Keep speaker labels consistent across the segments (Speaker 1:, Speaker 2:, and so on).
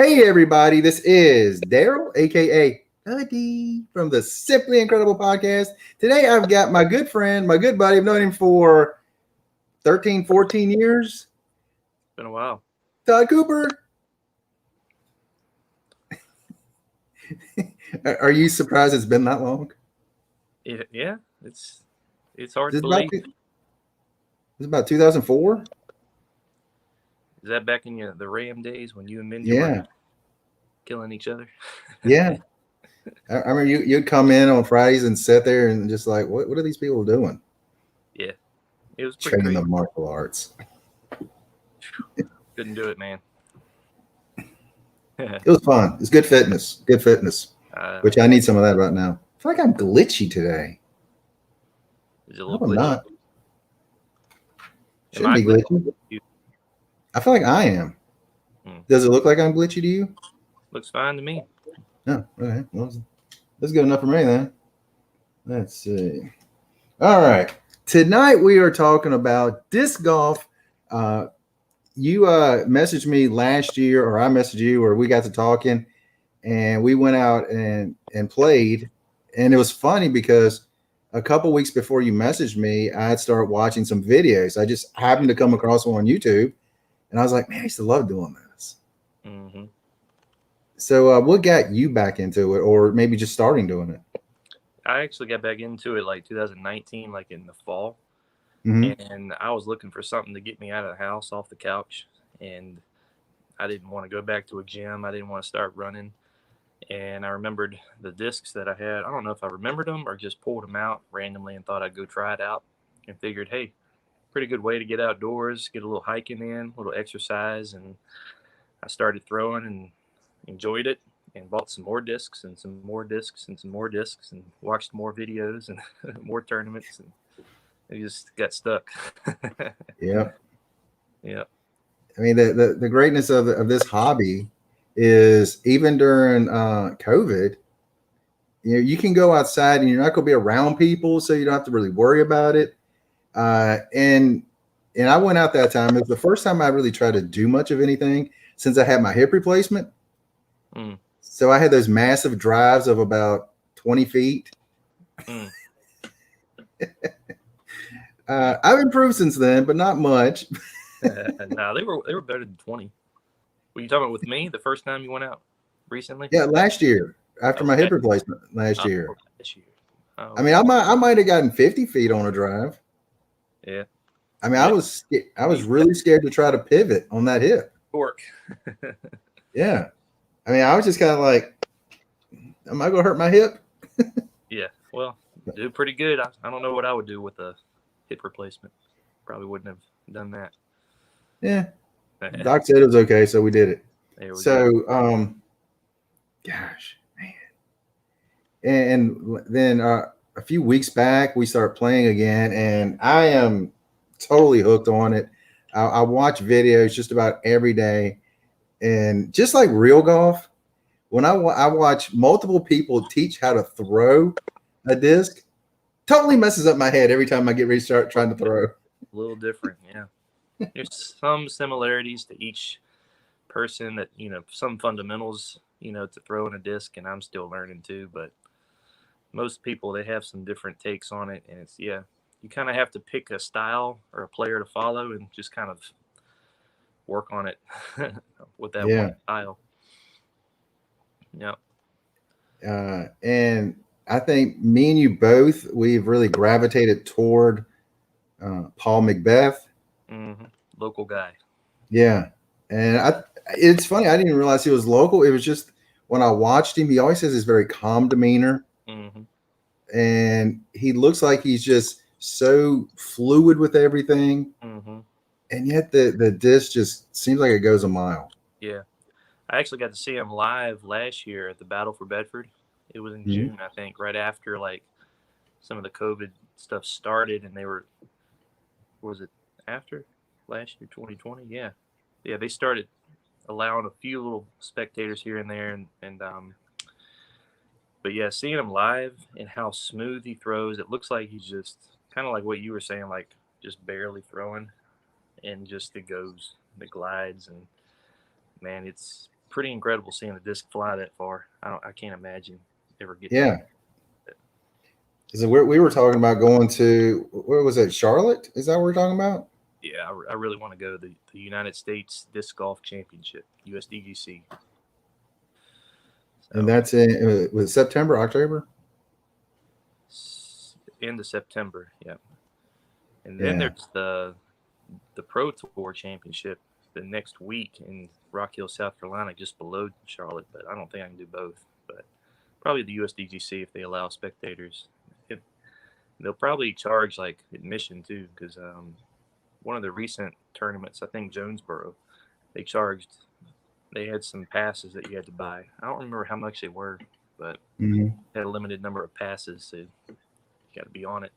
Speaker 1: Hey everybody, this is Daryl, aka Uddy, from the Simply Incredible podcast. Today I've got my good friend, my good buddy. I've known him for 13, 14 years.
Speaker 2: Been a while.
Speaker 1: Todd Cooper. Are you surprised it's been that long?
Speaker 2: Yeah, it's hard to believe.
Speaker 1: It's about 2004.
Speaker 2: Is that back in the Ram days when you and Mindy
Speaker 1: Yeah.
Speaker 2: were killing each other?
Speaker 1: Yeah. I remember you'd come in on Fridays and sit there and just like, what are these people doing?
Speaker 2: Yeah, it was pretty
Speaker 1: Training
Speaker 2: crazy.
Speaker 1: the martial arts.
Speaker 2: Couldn't do it, man.
Speaker 1: It was fun. It's good fitness. Good fitness. Which I need some of that right now. I feel like I'm glitchy today.
Speaker 2: Is it a little
Speaker 1: I'm
Speaker 2: glitchy?
Speaker 1: not. Shouldn't be glitchy. I feel like I am. Does it look like I'm glitchy to you?
Speaker 2: Looks fine to me.
Speaker 1: No. Okay. Well, that's good enough for me then. Let's see. All right. Tonight we are talking about disc golf. You messaged me last year, or I messaged you, or we got to talking, and we went out and played. And it was funny because a couple weeks before you messaged me, I had started watching some videos. I just happened to come across one on YouTube, and I was like, man, I used to love doing this.
Speaker 2: Mm-hmm.
Speaker 1: So what got you back into it, or maybe just starting doing it?
Speaker 2: I actually got back into it like 2019, like in the fall.
Speaker 1: Mm-hmm.
Speaker 2: And I was looking for something to get me out of the house, off the couch. And I didn't want to go back to a gym. I didn't want to start running. And I remembered the discs that I had. I don't know if I remembered them or just pulled them out randomly and thought I'd go try it out. And figured, hey, pretty good way to get outdoors, get a little hiking in, a little exercise. And I started throwing and enjoyed it, and bought some more discs and some more discs and some more discs and watched more videos and more tournaments, and it just got stuck.
Speaker 1: Yeah.
Speaker 2: Yeah.
Speaker 1: I mean, the greatness of this hobby is even during COVID, you can go outside and you're not going to be around people, so you don't have to really worry about it. And I went out that time. It was the first time I really tried to do much of anything since I had my hip replacement. So I had those massive drives of about 20 feet. I've improved since then, but not much.
Speaker 2: No, they were better than 20. Were you talking about with me the first time you went out recently?
Speaker 1: Yeah, last year after my hip replacement last year.
Speaker 2: Oh,
Speaker 1: I mean, I might have gotten 50 feet on a drive.
Speaker 2: Yeah.
Speaker 1: I mean, I was really scared to try to pivot on that hip.
Speaker 2: Torque.
Speaker 1: Yeah. I mean, I was just kind of like, am I going to hurt my hip?
Speaker 2: Yeah. Well, do pretty good. I don't know what I would do with a hip replacement. Probably wouldn't have done that.
Speaker 1: Yeah. Doc said it was okay, so we did it.
Speaker 2: Go.
Speaker 1: Gosh, man. And then a few weeks back, we started playing again, and I am totally hooked on it. I watch videos just about every day, and just like real golf, when I watch multiple people teach how to throw a disc, totally messes up my head every time I get ready to start trying to throw.
Speaker 2: A little different, yeah. There's some similarities to each person that, some fundamentals, to throwing a disc, and I'm still learning too, but most people, they have some different takes on it, and it's, you kind of have to pick a style or a player to follow and just kind of work on it with that one style. Yeah.
Speaker 1: And I think me and you both, we've really gravitated toward Paul Mcbeth.
Speaker 2: Mm-hmm. Local guy.
Speaker 1: Yeah. And it's funny, I didn't even realize he was local. It was just when I watched him, he always has this very calm demeanor.
Speaker 2: Mm-hmm.
Speaker 1: And he looks like he's just so fluid with everything.
Speaker 2: Mm-hmm.
Speaker 1: And yet the disc just seems like it goes a mile.
Speaker 2: Yeah. I actually got to see him live last year at the Battle for Bedford. It was in June, I think, right after like some of the COVID stuff started, and was it after last year, 2020? Yeah. They started allowing a few little spectators here and there, but yeah, seeing him live and how smooth he throws, it looks like he's just kind of like what you were saying, like just barely throwing, and just it glides, and man, it's pretty incredible seeing a disc fly that far. I can't imagine ever getting.
Speaker 1: Yeah. So we were talking about going to, where was it? Charlotte? Is that what we're talking about?
Speaker 2: Yeah, I really want to go to the United States Disc Golf Championship, USDGC.
Speaker 1: And
Speaker 2: So,
Speaker 1: that's in was September, October?
Speaker 2: end of September, yeah. And then
Speaker 1: Yeah.
Speaker 2: there's the Pro Tour Championship the next week in Rock Hill, South Carolina, just below Charlotte. But I don't think I can do both. But probably the USDGC if they allow spectators. They'll probably charge like admission too, because one of the recent tournaments, I think Jonesboro, they had some passes that you had to buy. I don't remember how much they were, but had a limited number of passes, so you got to be on it.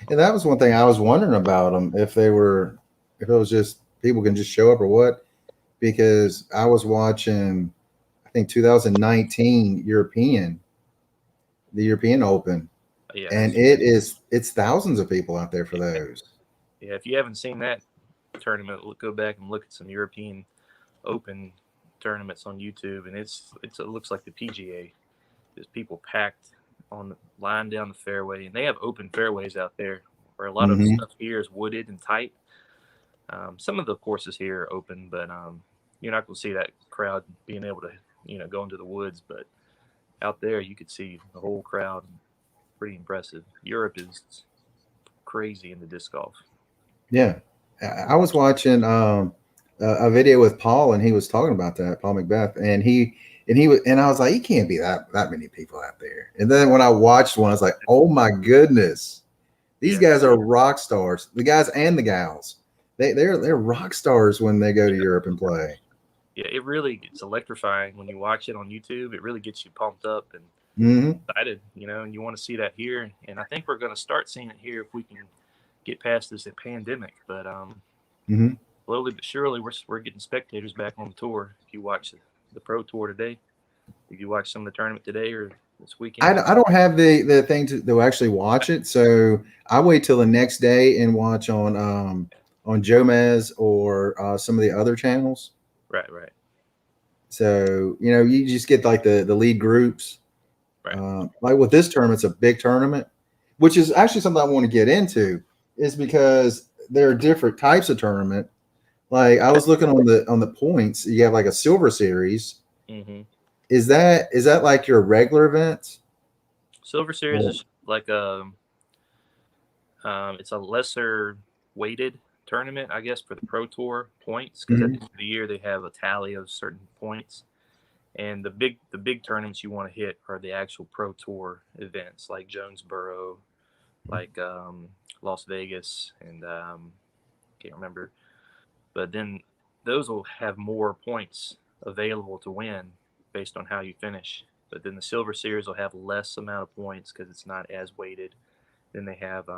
Speaker 1: And that was one thing I was wondering about them, if it was just people can just show up or what, because I was watching, I think 2019 the European Open,
Speaker 2: Yeah,
Speaker 1: and it's thousands of people out there for those.
Speaker 2: Yeah, if you haven't seen that tournament, go back and look at some European Open tournaments on YouTube, and it looks like the PGA. There's people packed on the line down the fairway, and they have open fairways out there where a lot of stuff here is wooded and tight. Some of the courses here are open, but you're not going to see that crowd being able to go into the woods. But out there, you could see the whole crowd. Pretty impressive. Europe is crazy in the disc golf.
Speaker 1: Yeah, I was watching a video with Paul, and he was talking about that, Paul Mcbeth, and I was like, he can't be that many people out there. And then when I watched one, I was like, oh my goodness, these guys are rock stars. The guys and the gals, they're rock stars when they go to Europe and play.
Speaker 2: Yeah, it's electrifying when you watch it on YouTube. It really gets you pumped up and excited, and you want to see that here. And I think we're going to start seeing it here if we can get past this pandemic. But slowly but surely, we're getting spectators back on the tour. If you watch the Pro Tour today, if you watch some of the tournament today or this weekend,
Speaker 1: I don't have the thing to actually watch it, so I wait till the next day and watch on Jomez or some of the other channels.
Speaker 2: Right.
Speaker 1: So you just get like the lead groups.
Speaker 2: Right.
Speaker 1: Like with this tournament, it's a big tournament, which is actually something I want to get into, is because there are different types of tournament. Like I was looking on the points, you have like a silver series. Is that like your regular events?
Speaker 2: Silver series is like it's a lesser weighted tournament, I guess, for the Pro Tour points, because at the end of the year they have a tally of certain points. And the big tournaments you want to hit are the actual Pro Tour events, like Jonesboro, like Las Vegas, and can't remember. But then those will have more points available to win based on how you finish. But then the Silver Series will have less amount of points because it's not as weighted. Then they have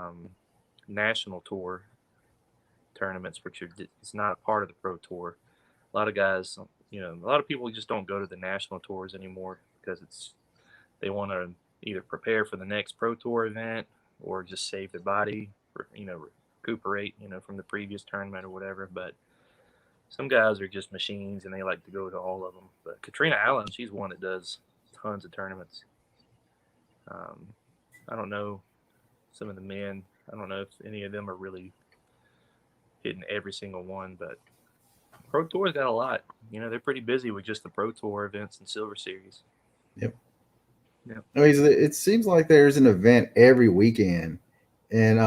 Speaker 2: National Tour tournaments, which it's not a part of the Pro Tour. A lot of guys, a lot of people just don't go to the national tours anymore because they want to either prepare for the next Pro Tour event or just save their body, or, recuperate, from the previous tournament or whatever. But some guys are just machines and they like to go to all of them. But Katrina Allen, she's one that does tons of tournaments. I don't know some of the men. I don't know if any of them are really hitting every single one, but Pro Tour's got a lot. They're pretty busy with just the Pro Tour events and Silver Series.
Speaker 1: Yep. I mean, it seems like there's an event every weekend. And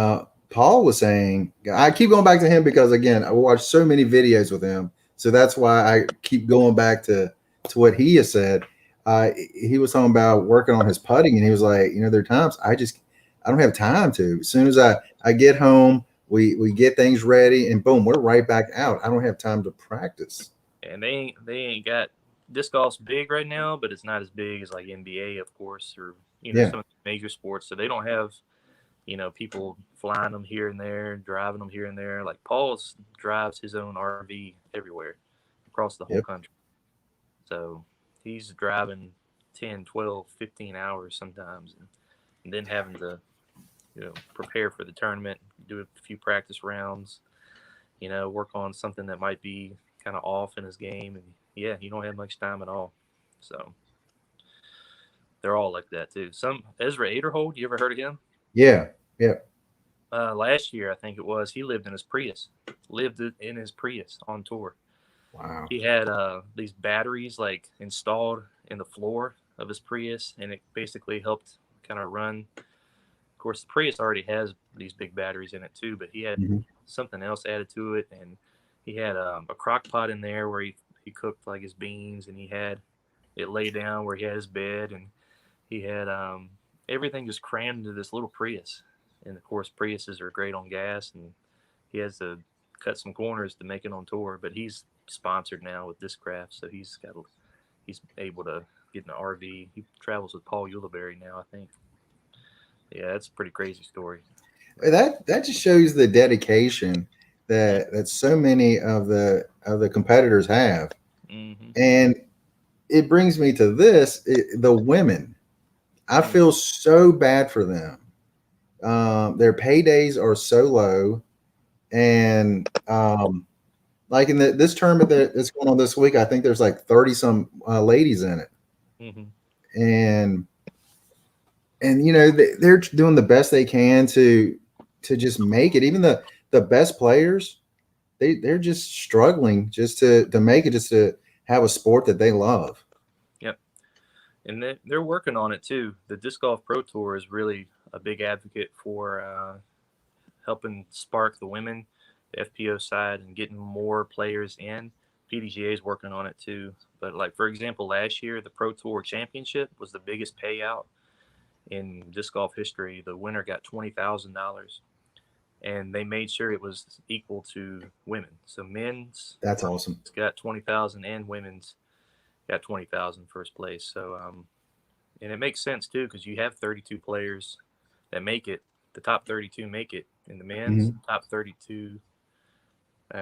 Speaker 1: Paul was saying, I keep going back to him because, again, I watched so many videos with him. So that's why I keep going back to what he has said. He was talking about working on his putting, and he was like, there are times I don't have time to. As soon as I get home, we get things ready, and boom, we're right back out. I don't have time to practice.
Speaker 2: And they ain't got disc golf's big right now, but it's not as big as like NBA, of course, or some of the major sports. So they don't have people flying them here and there, driving them here and there. Like Paul's drives his own RV everywhere across the whole country. So he's driving 10, 12, 15 hours sometimes, and then having to prepare for the tournament, do a few practice rounds, work on something that might be kind of off in his game, and yeah, you don't have much time at all. So they're all like that too. Some Ezra Aderhold, you ever heard of him?
Speaker 1: Yeah, yeah.
Speaker 2: Last year, I think it was, he lived in his Prius. Lived in his Prius on tour.
Speaker 1: Wow.
Speaker 2: He had these batteries like installed in the floor of his Prius, and it basically helped kind of run. Of course, the Prius already has these big batteries in it too, but he had
Speaker 1: Mhm.
Speaker 2: something else added to it, and he had a crock pot in there where he cooked like his beans, and he had it lay down where he had his bed, and he had everything just crammed into this little Prius. And of course, Priuses are great on gas, and he has to cut some corners to make it on tour. But he's sponsored now with Discraft, so he's able to get in an RV. He travels with Paul Ulibarri now, I think. Yeah, that's a pretty crazy story.
Speaker 1: That just shows the dedication that so many of the competitors have,
Speaker 2: Mm-hmm.
Speaker 1: and it brings me to this: the women. I
Speaker 2: Mm-hmm.
Speaker 1: feel so bad for them. Their paydays are so low, and like in this tournament that's going on this week, I think there's like 30 some ladies in it,
Speaker 2: Mm-hmm.
Speaker 1: and they're doing the best they can to just make it. Even the best players, they're just struggling just to make it, just to have a sport that they love.
Speaker 2: Yep. And they're working on it too. The Disc Golf Pro Tour is really a big advocate for helping spark the women, the FPO side, and getting more players in. PDGA is working on it too. But like for example, last year the Pro Tour Championship was the biggest payout in disc golf history. The winner got $20,000, and they made sure it was equal to women. So men's
Speaker 1: That's awesome.
Speaker 2: got 20,000 and women's got 20,000 first place. So and it makes sense too because you have 32 players that make it. The top 32 make it in the men's.
Speaker 1: Mhm.
Speaker 2: Top 32,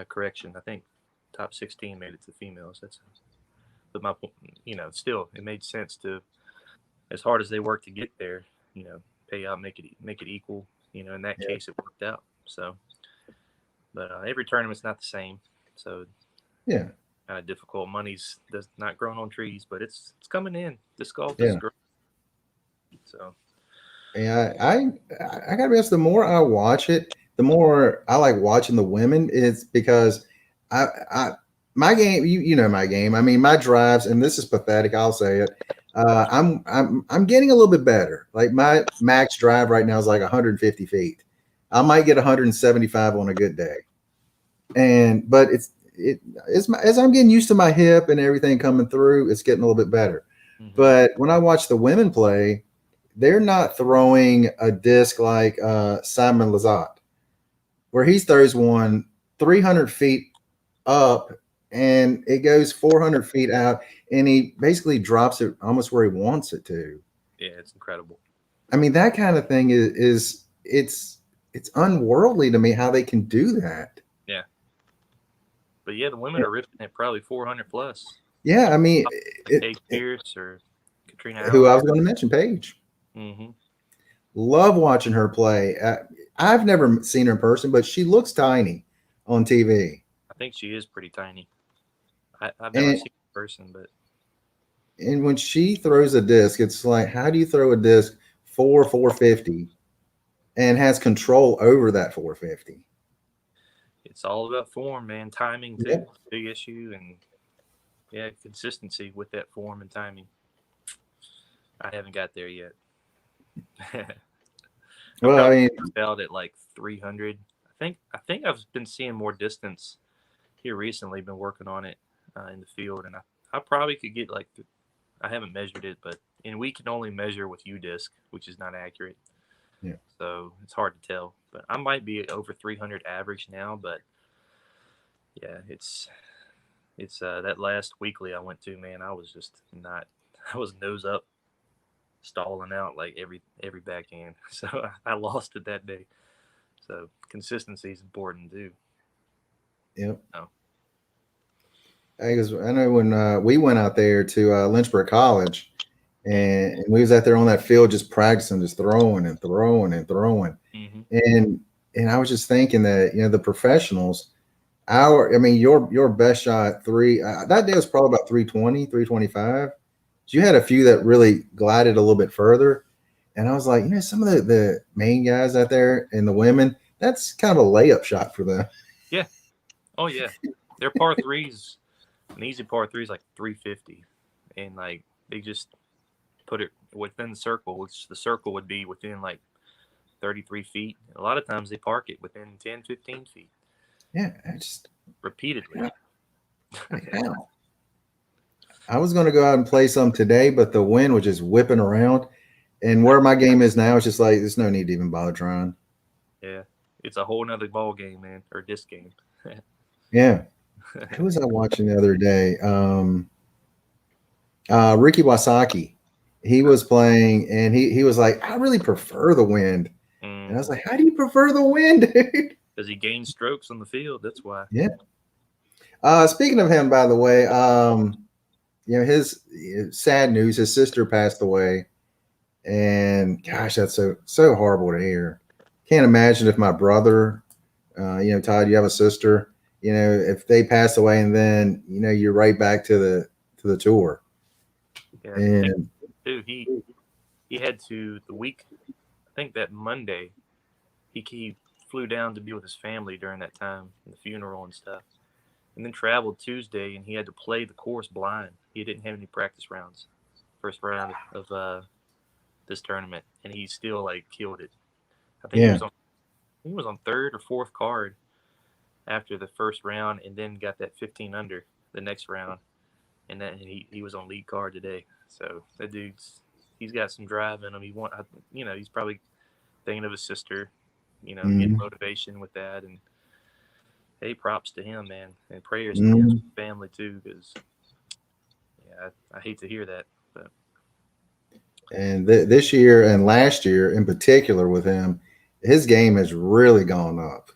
Speaker 2: correction, I think top 16 made it to females. That's but my still it made sense to, as hard as they work to get there, pay out, make it equal. In that
Speaker 1: Yeah,
Speaker 2: case, it worked out. So, but every tournament's not the same, so
Speaker 1: yeah,
Speaker 2: kind of difficult. Money's does not growing on trees, but it's coming in. Disc golf is
Speaker 1: yeah.
Speaker 2: growing. So,
Speaker 1: Yeah, I gotta be honest. The more I watch it, the more I like watching the women. It's because I my game. You know my game. I mean my drives, and this is pathetic. I'll say it. I'm getting a little bit better. Like my max drive right now is like 150 feet. I might get 175 on a good day, but as I'm getting used to my hip and everything coming through, it's getting a little bit better.
Speaker 2: mm-hmm.
Speaker 1: But when I watch the women play, they're not throwing a disc like Simon Lazat, where he throws one 300 feet up and it goes 400 feet out, and he basically drops it almost where he wants it to.
Speaker 2: Yeah, it's incredible.
Speaker 1: I mean, that kind of thing is it's unworldly to me how they can do that.
Speaker 2: Yeah, but yeah, the women
Speaker 1: Yeah,
Speaker 2: are ripping at probably 400 plus.
Speaker 1: yeah, I mean,
Speaker 2: Paige Pierce or Katrina
Speaker 1: who I
Speaker 2: Allen.
Speaker 1: was going to mention, Paige.
Speaker 2: Mm-hmm.
Speaker 1: Love watching her play. I've never seen her in person, but she looks tiny on TV.
Speaker 2: I think she is pretty tiny. I've never
Speaker 1: And
Speaker 2: seen her in person, but
Speaker 1: and when she throws a disc, it's like, how do you throw a disc 450 and has control over that 450?
Speaker 2: it's all about form, man. Timing too,
Speaker 1: Yep.
Speaker 2: big issue, and yeah, consistency with that form and timing. I haven't got there yet. I'm
Speaker 1: Well, I
Speaker 2: probably
Speaker 1: mean,
Speaker 2: out at like 300. I think I've been seeing more distance here recently. Been working on it in the field, and I probably could get like I haven't measured it, but and we can only measure with UDisc, which is not accurate,
Speaker 1: yeah.
Speaker 2: so it's hard to tell. But I might be over 300 average now, but yeah, it's that last weekly I went to, man, I was just not. I was nose up, stalling out like every backhand. So I lost it that day. So consistency is important too.
Speaker 1: Yep.
Speaker 2: Oh.
Speaker 1: Because I know when we went out there to Lynchburg College, and we was out there on that field just practicing, just throwing and throwing and throwing,
Speaker 2: Mm-hmm.
Speaker 1: and I was just thinking that the professionals, your best shot that day was probably about 320, 325. So you had a few that really glided a little bit further. And I was like, some of the main guys out there and the women, that's kind of a layup shot for them.
Speaker 2: Yeah. Oh yeah. Their par threes, an easy par three is like 350, and like they just put it within the circle, which the circle would be within like 33 feet. A lot of times they park it within 10, 15 feet.
Speaker 1: Yeah,
Speaker 2: repeatedly.
Speaker 1: Yeah. I was going to go out and play some today, but the wind was just whipping around. And where my game is now, it's just like there's no need to even bother trying.
Speaker 2: Yeah, it's a whole nother ball game, man, or disc game.
Speaker 1: Yeah. Who was I watching the other day? Ricky Wasaki. He was playing, and he was like, I really prefer the wind. And I was like, how do you prefer the wind, dude?
Speaker 2: Because he gains strokes on the field. That's why.
Speaker 1: Yeah. Speaking of him, by the way, his sad news, his sister passed away. And gosh, that's so horrible to hear. Can't imagine if my brother, Todd, you have a sister, if they pass away and then, you're right back to the tour.
Speaker 2: Yeah.
Speaker 1: And
Speaker 2: dude, he had to the week, I think that Monday, he flew down to be with his family during that time, the funeral and stuff. And then traveled Tuesday, and he had to play the course blind. He didn't have any practice rounds, first round of this tournament, and he still like killed it. I think he was on third or fourth card after the first round, and then got that 15 under the next round, and then he was on lead card today. So that he's got some drive in him. He's probably thinking of his sister, getting motivation with that, and hey, props to him, man, and prayers to his family too, because I hate to hear that. But
Speaker 1: and this year and last year in particular with him, his game has really gone up.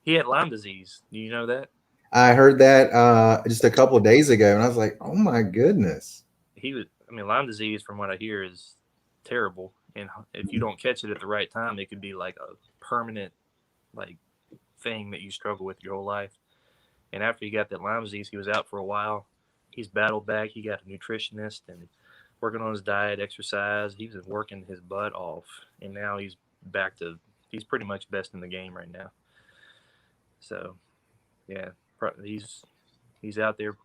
Speaker 2: He had Lyme disease. Do you know that?
Speaker 1: I heard that just a couple of days ago, and I was like, oh my goodness.
Speaker 2: Lyme disease, from what I hear, is terrible, and if you don't catch it at the right time, it could be like a permanent like thing that you struggle with your whole life. And after he got that Lyme disease, he was out for a while. He's battled back. He got a nutritionist and working on his diet, exercise. He's been working his butt off, and now he's he's pretty much best in the game right now. So, yeah, he's out there.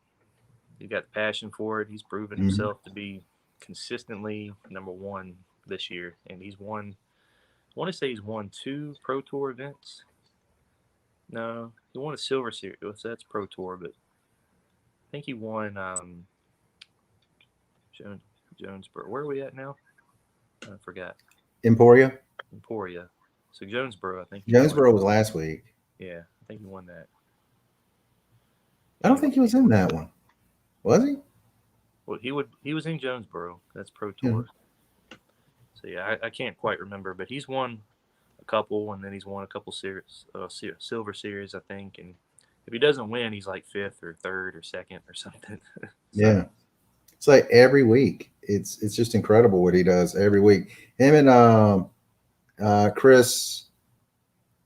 Speaker 2: He's got the passion for it. He's proven himself to be consistently number one this year, and he's won. I want to say he's won 2 Pro Tour events. No, he won a Silver Series. That's Pro Tour, but I think he won Jonesboro. Where are we at now? I forgot.
Speaker 1: Emporia.
Speaker 2: So Jonesboro, I think.
Speaker 1: Jonesboro was last week.
Speaker 2: Yeah, I think he won that.
Speaker 1: I don't think he was in that one. Was he?
Speaker 2: Well, he was in Jonesboro. That's Pro Tour.
Speaker 1: Yeah.
Speaker 2: So yeah, I can't quite remember, but he's won a couple, and then he's won a couple series, Silver Series, I think. And if he doesn't win, he's like 5th or 3rd or 2nd or something. So,
Speaker 1: yeah, it's like every week. It's just incredible what he does every week. Him and Chris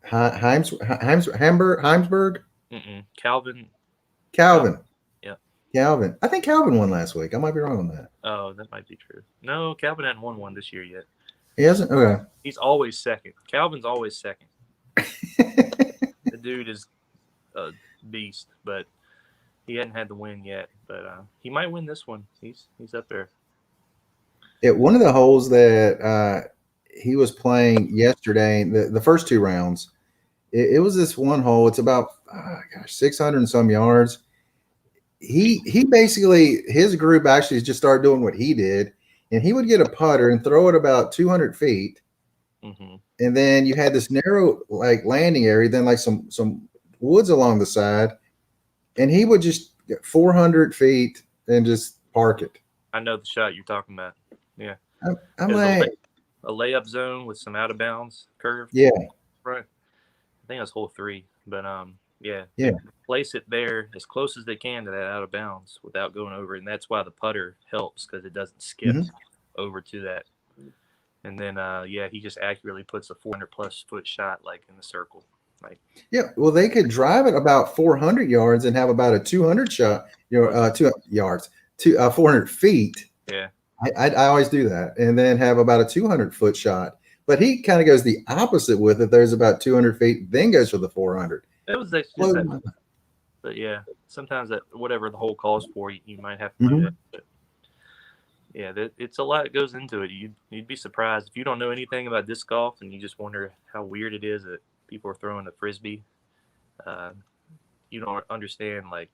Speaker 1: Heimsberg.
Speaker 2: Calvin. Yeah.
Speaker 1: Calvin. I think Calvin won last week. I might be wrong on that.
Speaker 2: Oh, that might be true. No, Calvin hadn't won one this year yet.
Speaker 1: He hasn't? Okay.
Speaker 2: He's always second. Calvin's always second. The dude is a beast, but he hadn't had the win yet. But he might win this one. He's up there.
Speaker 1: One of the holes that he was playing yesterday, the first 2 rounds, it was this one hole. It's about 600 and some yards. He basically, his group actually just started doing what he did, and he would get a putter and throw it about 200 feet. And then you had this narrow like landing area, then like some woods along the side, and he would just get 400 feet and just park it.
Speaker 2: I know the shot you're talking about. Yeah.
Speaker 1: I'm like
Speaker 2: a layup zone with some out of bounds curve.
Speaker 1: Yeah.
Speaker 2: Right. I think that's hole 3, but yeah. Place it there as close as they can to that out of bounds without going over it, and that's why the putter helps, because it doesn't skip over to that. And then he just accurately puts a 400+ foot shot like in the circle.
Speaker 1: Yeah, well, they could drive it about 400 yards and have about a 200 shot, 400 feet.
Speaker 2: Yeah.
Speaker 1: I always do that, and then have about a 200-foot shot. But he kind of goes the opposite with it. There's about 200 feet, then goes for the 400.
Speaker 2: It was just that, but yeah, sometimes that whatever the hole calls for, you might have to do that. But yeah, it's a lot that goes into it. You'd be surprised if you don't know anything about disc golf and you just wonder how weird it is that people are throwing a frisbee. You don't understand, like,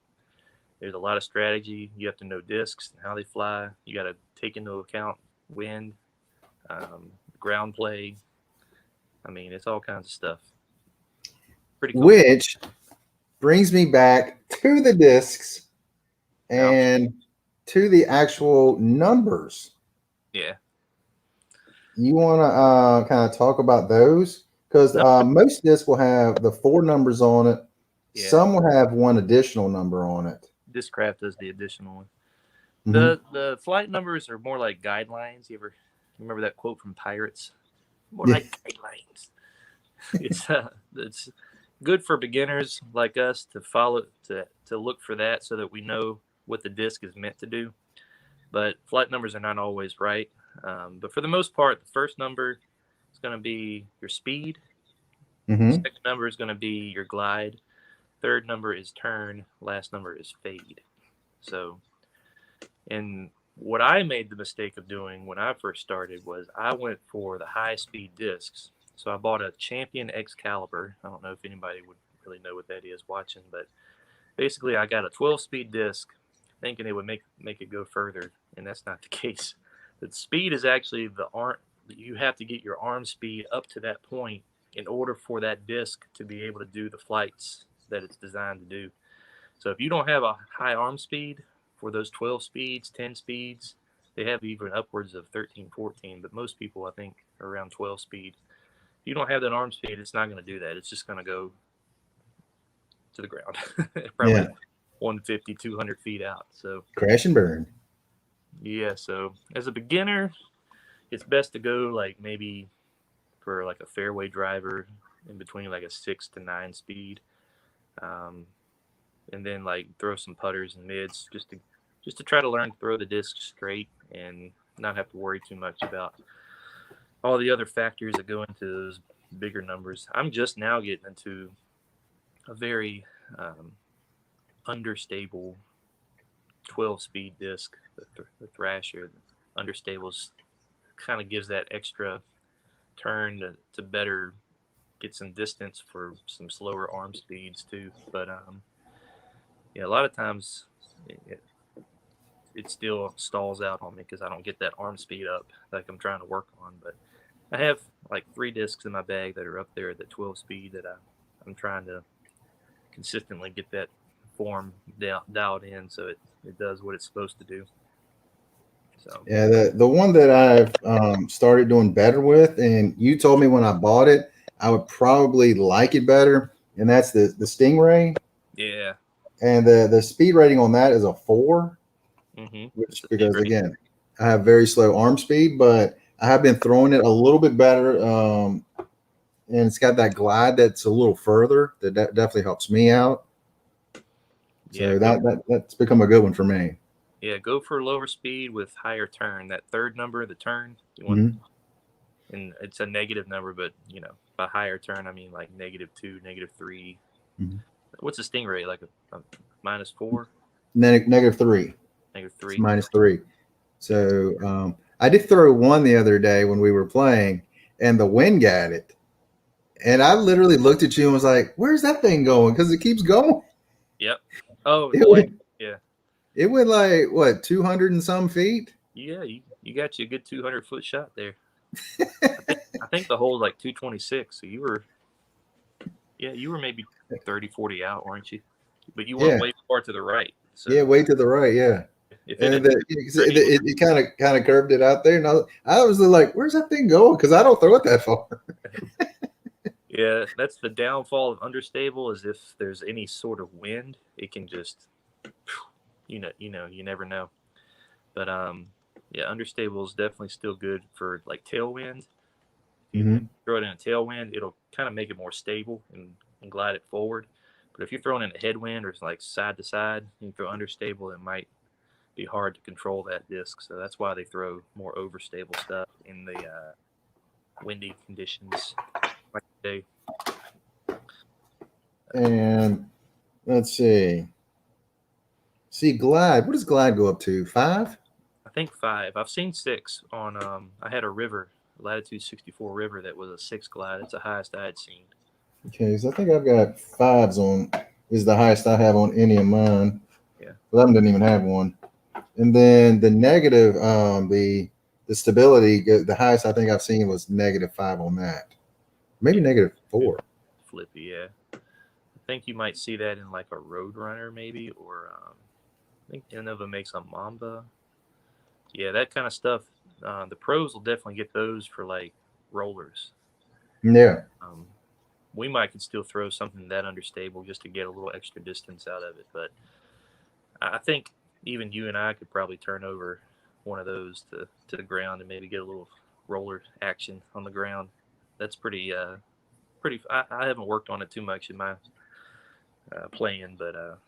Speaker 2: there's a lot of strategy. You have to know discs and how they fly. You got to take into account wind, ground play. I mean, it's all kinds of stuff. Pretty cool.
Speaker 1: Which brings me back to the discs and to the actual numbers.
Speaker 2: Yeah.
Speaker 1: You want to kind of talk about those? Because most discs will have the 4 numbers on it. Yeah. Some will have 1 additional number on it.
Speaker 2: Discraft does the additional one. The flight numbers are more like guidelines. You ever remember that quote from Pirates? More like guidelines. It's good for beginners like us to follow to look for that so that we know what the disc is meant to do. But flight numbers are not always right. But for the most part, the first number is going to be your speed. Second number is going to be your glide. Third number is turn. Last number is fade. So, and what I made the mistake of doing when I first started was I went for the high-speed discs. So I bought a Champion Excalibur. I don't know if anybody would really know what that is watching, but basically I got a 12-speed disc thinking it would make it go further, and that's not the case. The speed is actually the arm. You have to get your arm speed up to that point in order for that disc to be able to do the flights that it's designed to do. So if you don't have a high arm speed for those 12 speeds, 10 speeds, they have even upwards of 13, 14, but most people, I think, are around 12 speed. If you don't have that arm speed, it's not going to do that. It's just going to go to the ground. Probably 150, 200 feet out. So
Speaker 1: crash and burn.
Speaker 2: Yeah, so as a beginner, it's best to go like maybe for like a fairway driver in between like a 6 to 9 speed. And then like throw some putters and mids just to try to learn to throw the disc straight and not have to worry too much about all the other factors that go into those bigger numbers. I'm just now getting into a very understable 12-speed disc, the Thrasher. Understables kind of gives that extra turn to better get some distance for some slower arm speeds too. But yeah, a lot of times it still stalls out on me because I don't get that arm speed up like I'm trying to work on. But I have like 3 discs in my bag that are up there at the 12 speed that I'm trying to consistently get that form dialed in so it does what it's supposed to do. So
Speaker 1: yeah, the one that I've started doing better with, and you told me when I bought it I would probably like it better, and that's the Stingray.
Speaker 2: Yeah.
Speaker 1: And the speed rating on that is a 4, which because again I have very slow arm speed, but I have been throwing it a little bit better, and it's got that glide that's a little further. That definitely helps me out. So yeah, that's become a good one for me.
Speaker 2: Yeah, go for lower speed with higher turn. That third number, the turn, you want, and it's a negative number, but by higher turn I mean like -2, -3. What's a Stingray, like a -4?
Speaker 1: -3.
Speaker 2: -3.
Speaker 1: It's -3. So I did throw one the other day when we were playing, and the wind got it. And I literally looked at you and was like, "Where's that thing going?" Because it keeps going.
Speaker 2: Yep. Oh, yeah.
Speaker 1: It went like what, 200 and some feet?
Speaker 2: Yeah, you got you a good 200-foot shot there. I think the hole's like 226. So you were maybe 30, 40 out, weren't you? But you went way far to the right. So.
Speaker 1: Yeah, way to the right. Yeah. And it kind of curved it out there, and I was like, "Where's that thing going?" Because I don't throw it that far.
Speaker 2: Yeah, that's the downfall of understable. Is if there's any sort of wind, it can just, you never know. But yeah, understable is definitely still good for like tailwind. If you throw it in a tailwind, it'll kind of make it more stable and and glide it forward. But if you're throwing in a headwind or it's like side to side, you throw understable, it might be hard to control that disc. So that's why they throw more overstable stuff in the windy conditions like today.
Speaker 1: And let's see. See, glide. What does glide go up to? 5?
Speaker 2: I think 5. I've seen 6 on. I had a river, Latitude 64 river, that was a 6 glide. That's the highest I had seen.
Speaker 1: Okay, so I think I've got 5s on. Is the highest I have on any of mine.
Speaker 2: Yeah.
Speaker 1: 11 didn't even have one. And then the negative, the stability, the highest I think I've seen was -5 on that. Maybe -4.
Speaker 2: Flippy, yeah. I think you might see that in like a Roadrunner maybe, or I think Innova makes a Mamba. Yeah, that kind of stuff. The pros will definitely get those for like rollers.
Speaker 1: Yeah.
Speaker 2: We might could still throw something that understable just to get a little extra distance out of it, but I think even you and I could probably turn over one of those to the ground and maybe get a little roller action on the ground. That's pretty. I haven't worked on it too much in my playing, but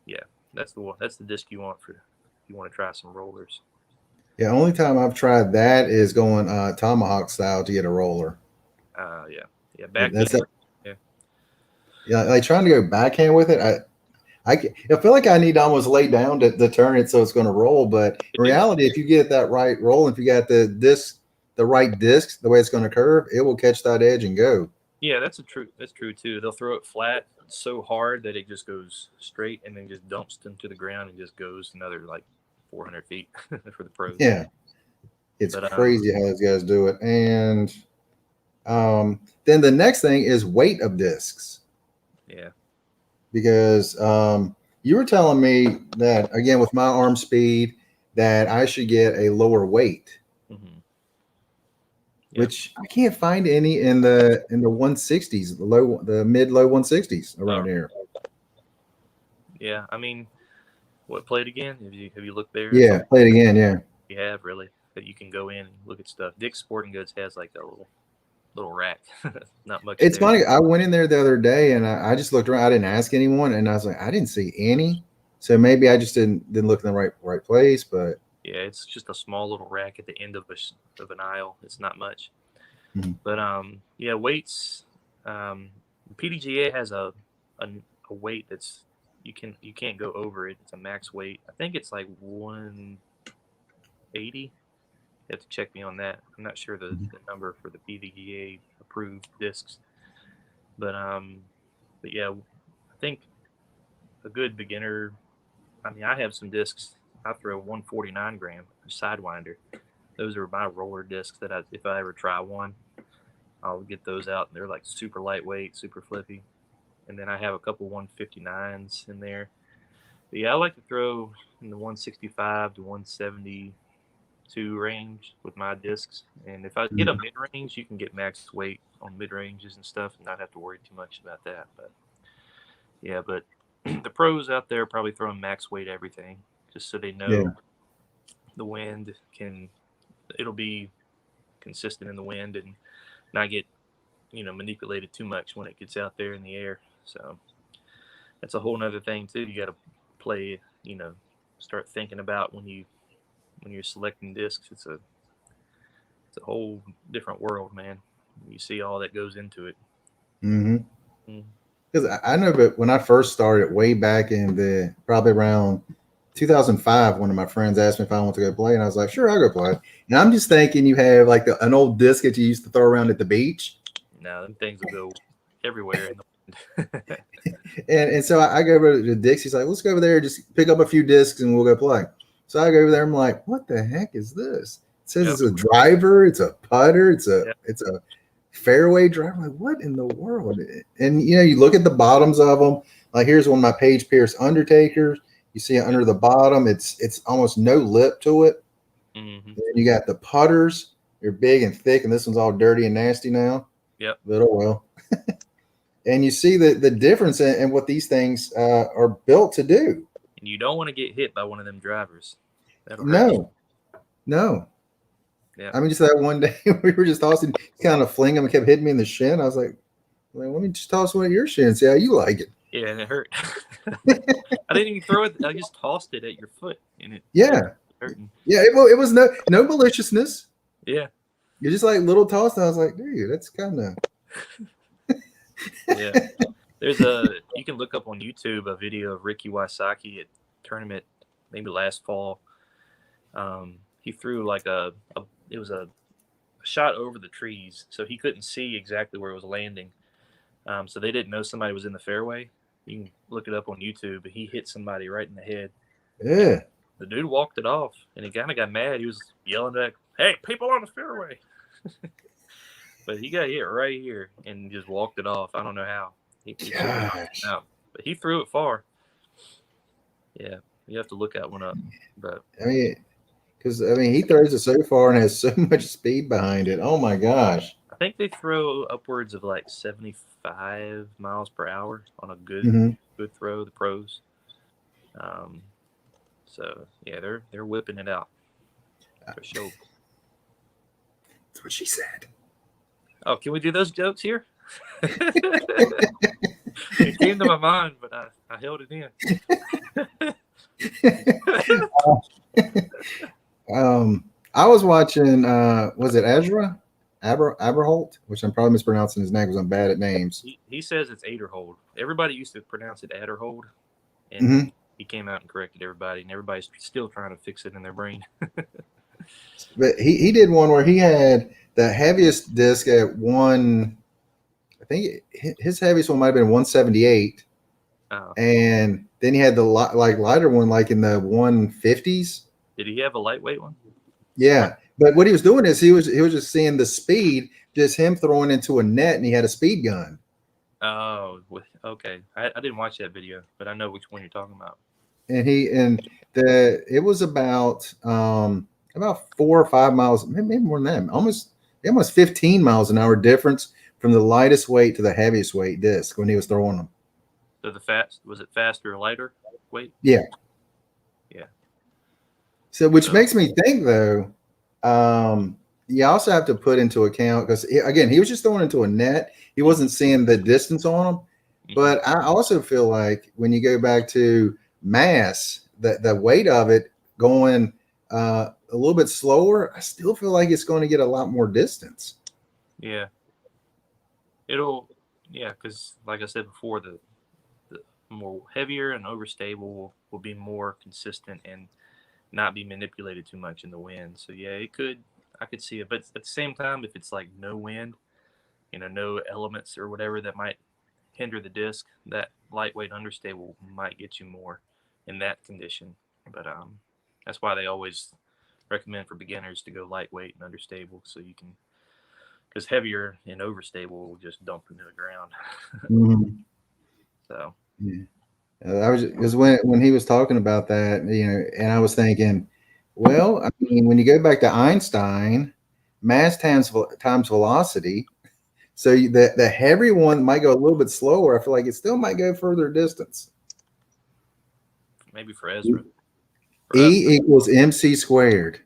Speaker 2: yeah, that's the one. That's the disc you want for if you want to try some rollers.
Speaker 1: Yeah, only time I've tried that is going tomahawk style to get a roller.
Speaker 2: Yeah. Backhand.
Speaker 1: Yeah, like trying to go backhand with it. I feel like I need to almost lay down to turn it so it's going to roll. But in reality, if you get that right roll, if you got the right disc, the way it's going to curve, it will catch that edge and go.
Speaker 2: Yeah, that's true too. They'll throw it flat so hard that it just goes straight and then just dumps into the ground and just goes another like 400 feet for the pros.
Speaker 1: Yeah, it's crazy how those guys do it. And then the next thing is weight of discs.
Speaker 2: Yeah.
Speaker 1: Because you were telling me that, again, with my arm speed, that I should get a lower weight, which I can't find any in the 160s, the mid-low 160s around here.
Speaker 2: Yeah, I mean, play it again? Have you looked there?
Speaker 1: Yeah, play it again, yeah.
Speaker 2: You have, really? That you can go in and look at stuff. Dick's Sporting Goods has like a little rack. Not much.
Speaker 1: It's funny. I went in there the other day and I just looked around. I didn't ask anyone, and I was like, I didn't see any. So maybe I just didn't look in the right place. But
Speaker 2: yeah, it's just a small little rack at the end of an aisle. It's not much.
Speaker 1: Mm-hmm.
Speaker 2: But yeah, weights. PDGA has a weight that's you can't go over it. It's a max weight. I think it's like 180. You have to check me on that. I'm not sure the number for the PDGA approved discs, but yeah, I think a good beginner. I mean, I have some discs. I throw 149 gram Sidewinder. Those are my roller discs that if I ever try one, I'll get those out. And they're like super lightweight, super flippy. And then I have a couple 159s in there. But yeah, I like to throw in the 165 to 172 range with my discs. And if I get a mid-range, you can get max weight on mid-ranges and stuff and not have to worry too much about that. But yeah, but the pros out there probably throwing max weight everything just so they know the wind it'll be consistent in the wind and not get manipulated too much when it gets out there in the air. So that's a whole nother thing too. You got to play, start thinking about when you're selecting discs. It's a whole different world, man. You see all that goes into it.
Speaker 1: Because I know, but when I first started way back in probably around 2005, one of my friends asked me if I want to go play, and I was like, sure, I'll go play. And I'm just thinking you have like an old disc that you used to throw around at the beach.
Speaker 2: No, them things will go everywhere in the wind.
Speaker 1: and so I go over to Dick's. He's like, let's go over there, just pick up a few discs, and we'll go play. So I go over there. I'm like, what the heck is this? It says it's a driver, it's a putter, it's a fairway driver. I'm like, what in the world? And you look at the bottoms of them. Like here's one of my Page Pierce Undertakers. You see it under the bottom. It's almost no lip to it.
Speaker 2: Mm-hmm.
Speaker 1: You got the putters. They're big and thick, and this one's all dirty and nasty now.
Speaker 2: Yep.
Speaker 1: But oh well. And you see the difference in what these things are built to do.
Speaker 2: And you don't want to get hit by one of them drivers.
Speaker 1: No. Yeah. I mean, just that one day we were just tossing, kind of fling them and kept hitting me in the shin. I was like, Like, let me just toss one at your shin and see how you like it.
Speaker 2: Yeah, and it hurt. I didn't even throw it. I just tossed it at your foot, and it
Speaker 1: Yeah.
Speaker 2: hurting.
Speaker 1: Yeah. It was no maliciousness.
Speaker 2: Yeah.
Speaker 1: You're just like little toss. And I was like, dude, that's kind of.
Speaker 2: Yeah. You can look up on YouTube a video of Ricky Wysocki at tournament maybe last fall. He threw like it was a shot over the trees, so he couldn't see exactly where it was landing. So they didn't know somebody was in the fairway. You can look it up on YouTube. But he hit somebody right in the head.
Speaker 1: Yeah.
Speaker 2: The dude walked it off, and he kind of got mad. He was yelling back, "Hey, people on the fairway!" But he got hit right here and just walked it off. I don't know how. He out, but he threw it far. Yeah, you have to look that one up. But
Speaker 1: I mean, because he throws it so far and has so much speed behind it. Oh my gosh!
Speaker 2: I think they throw upwards of like 75 miles per hour on a good throw. The pros. So yeah, they're whipping it out for sure.
Speaker 1: That's what she said.
Speaker 2: Oh, can we do those jokes here? It came to my mind, but I held it in.
Speaker 1: I was watching. Was it Ezra Aberholt? Which I'm probably mispronouncing his name because I'm bad at names.
Speaker 2: He says it's Aderhold. Everybody used to pronounce it Aderhold, and he came out and corrected everybody, and everybody's still trying to fix it in their brain.
Speaker 1: But he did one where he had the heaviest disc at one. I think his heaviest one might have been 178, and then he had the lighter one like in the 150s.
Speaker 2: Did he have a lightweight one?
Speaker 1: Yeah, but what he was doing is he was just seeing the speed, just him throwing into a net, and he had a speed gun.
Speaker 2: Oh, okay. I didn't watch that video, but I know which one you're talking about.
Speaker 1: And it was about 4 or 5 miles, maybe more than that, almost 15 miles an hour difference from the lightest weight to the heaviest weight disc when he was throwing them.
Speaker 2: So was it faster or lighter weight?
Speaker 1: Yeah.
Speaker 2: Yeah.
Speaker 1: So which makes me think though, you also have to put into account because again, he was just throwing into a net. He wasn't seeing the distance on them. But I also feel like when you go back to mass, the weight of it going a little bit slower, I still feel like it's going to get a lot more distance.
Speaker 2: Yeah. Because like I said before, the more heavier and overstable will be more consistent and not be manipulated too much in the wind. So yeah, I could see it. But at the same time, if it's like no wind, no elements or whatever that might hinder the disc, that lightweight understable might get you more in that condition. But that's why they always recommend for beginners to go lightweight and understable, so you can, because heavier and overstable will just dump into the ground. So
Speaker 1: yeah, I was because when he was talking about that, and I was thinking, well, I mean, when you go back to Einstein, mass times velocity. So the heavy one might go a little bit slower. I feel like it still might go further distance.
Speaker 2: Maybe for Ezra.
Speaker 1: E equals MC squared.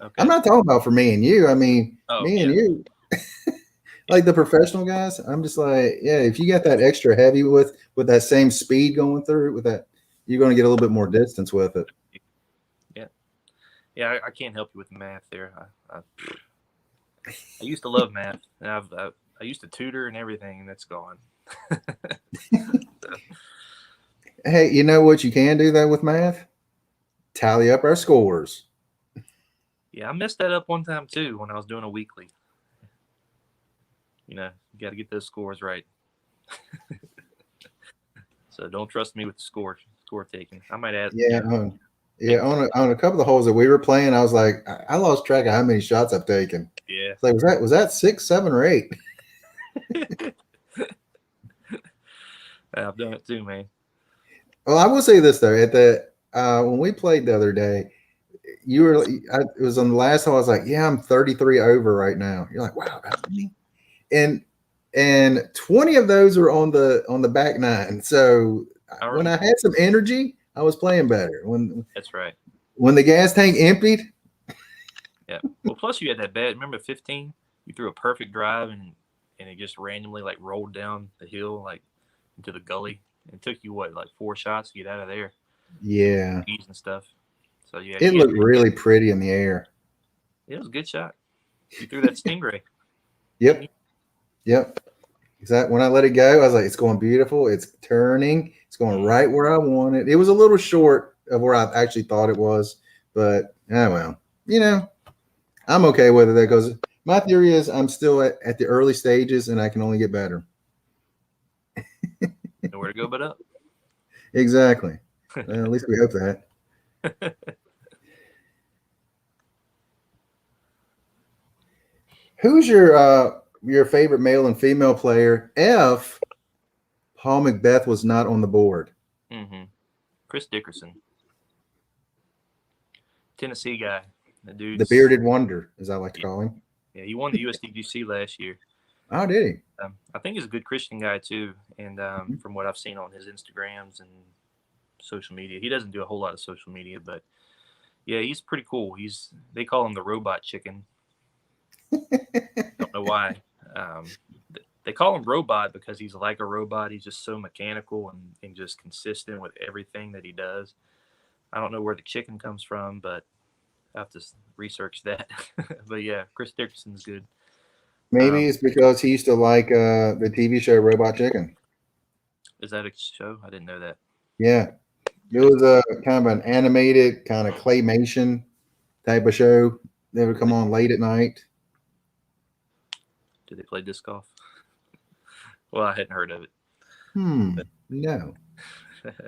Speaker 1: Okay. I'm not talking about for me and you. I mean, me and you. Like the professional guys, I'm just like, yeah, if you got that extra heavy with that same speed going through it, with that, you're going to get a little bit more distance with it.
Speaker 2: Yeah, I can't help you with math there. I used to love math, and I used to tutor and everything, and that's gone.
Speaker 1: Hey, you know what you can do though with math? Tally up our scores.
Speaker 2: Yeah, I messed that up one time too when I was doing a weekly. You got to get those scores right. So don't trust me with the score taking. I might add.
Speaker 1: Yeah, on a couple of the holes that we were playing, I was like, I lost track of how many shots I've taken.
Speaker 2: Yeah.
Speaker 1: It's like, was that 6, 7, or 8?
Speaker 2: I've done it too, man.
Speaker 1: Well, I will say this though, when we played the other day, it was on the last hole. I was like, yeah, I'm 33 over right now. You're like, wow, that's me. And 20 of those are on the back nine. So when I had some energy, I was playing better.
Speaker 2: That's right.
Speaker 1: When the gas tank emptied.
Speaker 2: Yeah. Well, plus you had that bad. Remember 15? You threw a perfect drive and and it just randomly like rolled down the hill like into the gully. It took you what, like 4 shots to get out of there,
Speaker 1: Yeah.
Speaker 2: trees and stuff. So yeah,
Speaker 1: It looked really pretty in the air.
Speaker 2: it was a good shot. You threw that stingray.
Speaker 1: Yep. Yep. Exactly. When I let it go, I was like, it's going beautiful. It's turning. It's going right where I want it. It was a little short of where I actually thought it was, but well, I'm okay with it because my theory is I'm still at the early stages and I can only get better.
Speaker 2: Nowhere to go but up.
Speaker 1: Exactly. Well, at least we hope that. Who's your favorite male and female player if Paul Macbeth was not on the board?
Speaker 2: Mm-hmm. Chris Dickerson, Tennessee guy.
Speaker 1: The bearded wonder, as I like to call him.
Speaker 2: Yeah, he won the USDGC last year.
Speaker 1: Oh, did he?
Speaker 2: I think he's a good Christian guy too, and from what I've seen on his Instagrams and social media, he doesn't do a whole lot of social media, but yeah, he's pretty cool. They call him the robot chicken. Don't know why. They call him robot because he's like a robot. He's just so mechanical and just consistent with everything that he does. I don't know where the chicken comes from, but I have to research that. But yeah, Chris Dickerson's good.
Speaker 1: Maybe it's because he used to like the TV show Robot Chicken.
Speaker 2: Is that a show? I didn't know that.
Speaker 1: Yeah. It was a kind of an animated kind of claymation type of show that would come on late at night.
Speaker 2: Did they play disc golf? Well, I hadn't heard of it.
Speaker 1: No.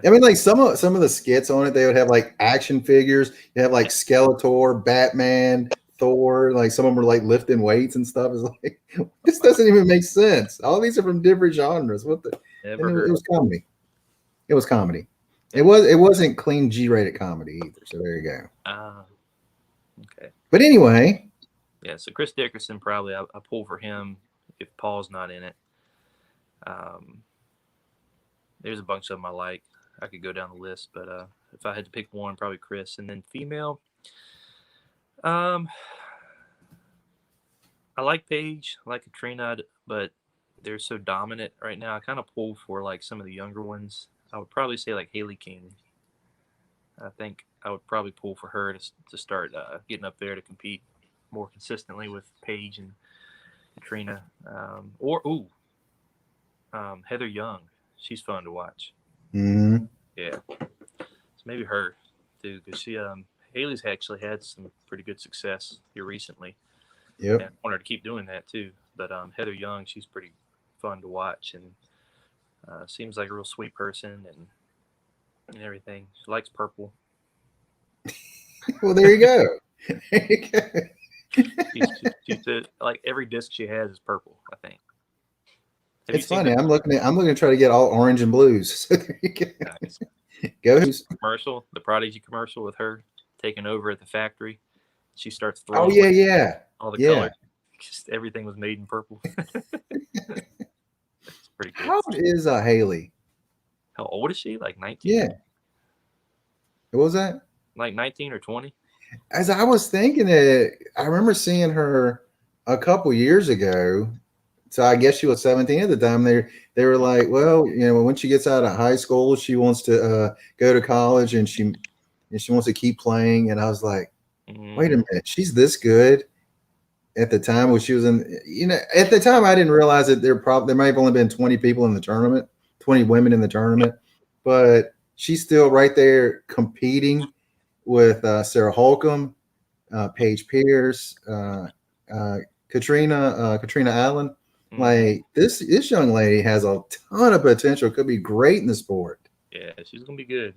Speaker 1: I mean, like some of the skits on it, they would have like action figures. You have like Skeletor, Batman, Thor. Like some of them were like lifting weights and stuff. It's like this doesn't even make sense. All these are from different genres. What the? It was comedy. It was comedy. It wasn't clean G-rated comedy either. So there you go.
Speaker 2: Okay.
Speaker 1: But anyway.
Speaker 2: Yeah. So Chris Dickerson, probably I pull for him if Paul's not in it. There's a bunch of them I like. I could go down the list, but if I had to pick one, probably Chris. And then female, I like Paige, I like Katrina, but they're so dominant right now. I kind of pull for like some of the younger ones. I would probably say like Haley King. I think I would probably pull for her to start getting up there to compete more consistently with Paige and Katrina. Heather Young. She's fun to watch.
Speaker 1: Mm-hmm.
Speaker 2: Yeah. So maybe her too, because Haley's actually had some pretty good success here recently.
Speaker 1: Yep.
Speaker 2: And I want her to keep doing that too. But Heather Young, she's pretty fun to watch and seems like a real sweet person and everything. She likes purple.
Speaker 1: Well, there you go. There you go.
Speaker 2: She's like every disc she has is purple, I think.
Speaker 1: It's funny. I'm looking to try to get all orange and blues. So there you go.
Speaker 2: Nice.
Speaker 1: Go.
Speaker 2: Commercial, the Prodigy commercial with her taking over at the factory. She starts throwing.
Speaker 1: Oh yeah.
Speaker 2: All the colors. Just everything was made in purple. It's pretty good.
Speaker 1: How old is Haley?
Speaker 2: How old is she? Like 19?
Speaker 1: Yeah. What was that?
Speaker 2: Like 19 or 20?
Speaker 1: As I was thinking it, I remember seeing her a couple years ago. So I guess she was 17 at the time. They were like, well, when she gets out of high school, she wants to go to college and she wants to keep playing. And I was like, wait a minute, she's this good. At the time when she was at the time I didn't realize that there might have only been 20 people in the tournament, 20 women in the tournament, but she's still right there competing with Sarah Holcomb, Paige Pierce, Katrina Allen. Like this young lady has a ton of potential. Could be great in the sport.
Speaker 2: Yeah, she's gonna be good.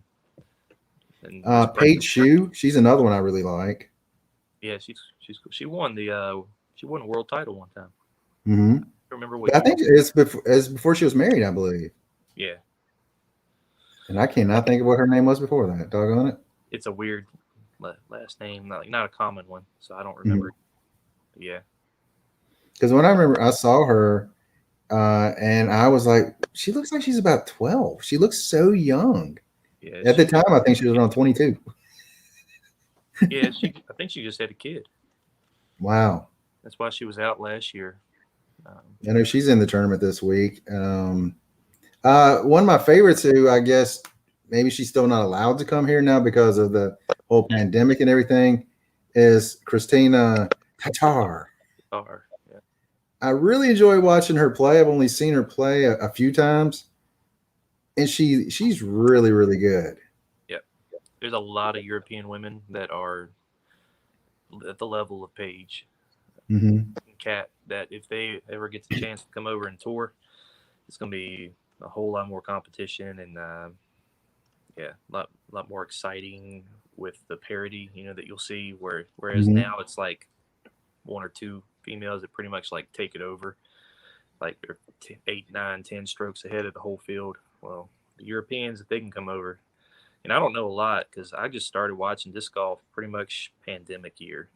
Speaker 2: And
Speaker 1: Paige Shue, she's another one I really like.
Speaker 2: Yeah, she's cool. She won a world title one time.
Speaker 1: Mm-hmm.
Speaker 2: I remember what.
Speaker 1: I think it's before she was married, I believe.
Speaker 2: Yeah.
Speaker 1: And I cannot think of what her name was before that. Doggone it.
Speaker 2: It's a weird last name, not a common one, so I don't remember. Mm-hmm. Yeah. Because
Speaker 1: when I remember, I saw her, and I was like, she looks like she's about 12. She looks so young. Yeah. At the time, I think she was around 22.
Speaker 2: Yeah, I think she just had a kid.
Speaker 1: Wow.
Speaker 2: That's why she was out last year.
Speaker 1: I know she's in the tournament this week. One of my favorites, who I guess maybe she's still not allowed to come here now because of the whole pandemic and everything, is Christina Tatar.
Speaker 2: Are, yeah.
Speaker 1: I really enjoy watching her play. I've only seen her play a few times, and she's really, really good.
Speaker 2: Yeah. There's a lot of European women that are at the level of Paige
Speaker 1: Mm-hmm.
Speaker 2: and Kat, that if they ever get the chance to come over and tour, it's going to be a whole lot more competition and yeah, a lot more exciting with the parity, that you'll see. Whereas
Speaker 1: Mm-hmm.
Speaker 2: now it's like one or two females that pretty much like take it over, like they're 8, 9, 10 strokes ahead of the whole field. Well, the Europeans, if they can come over, and I don't know a lot because I just started watching disc golf pretty much pandemic year,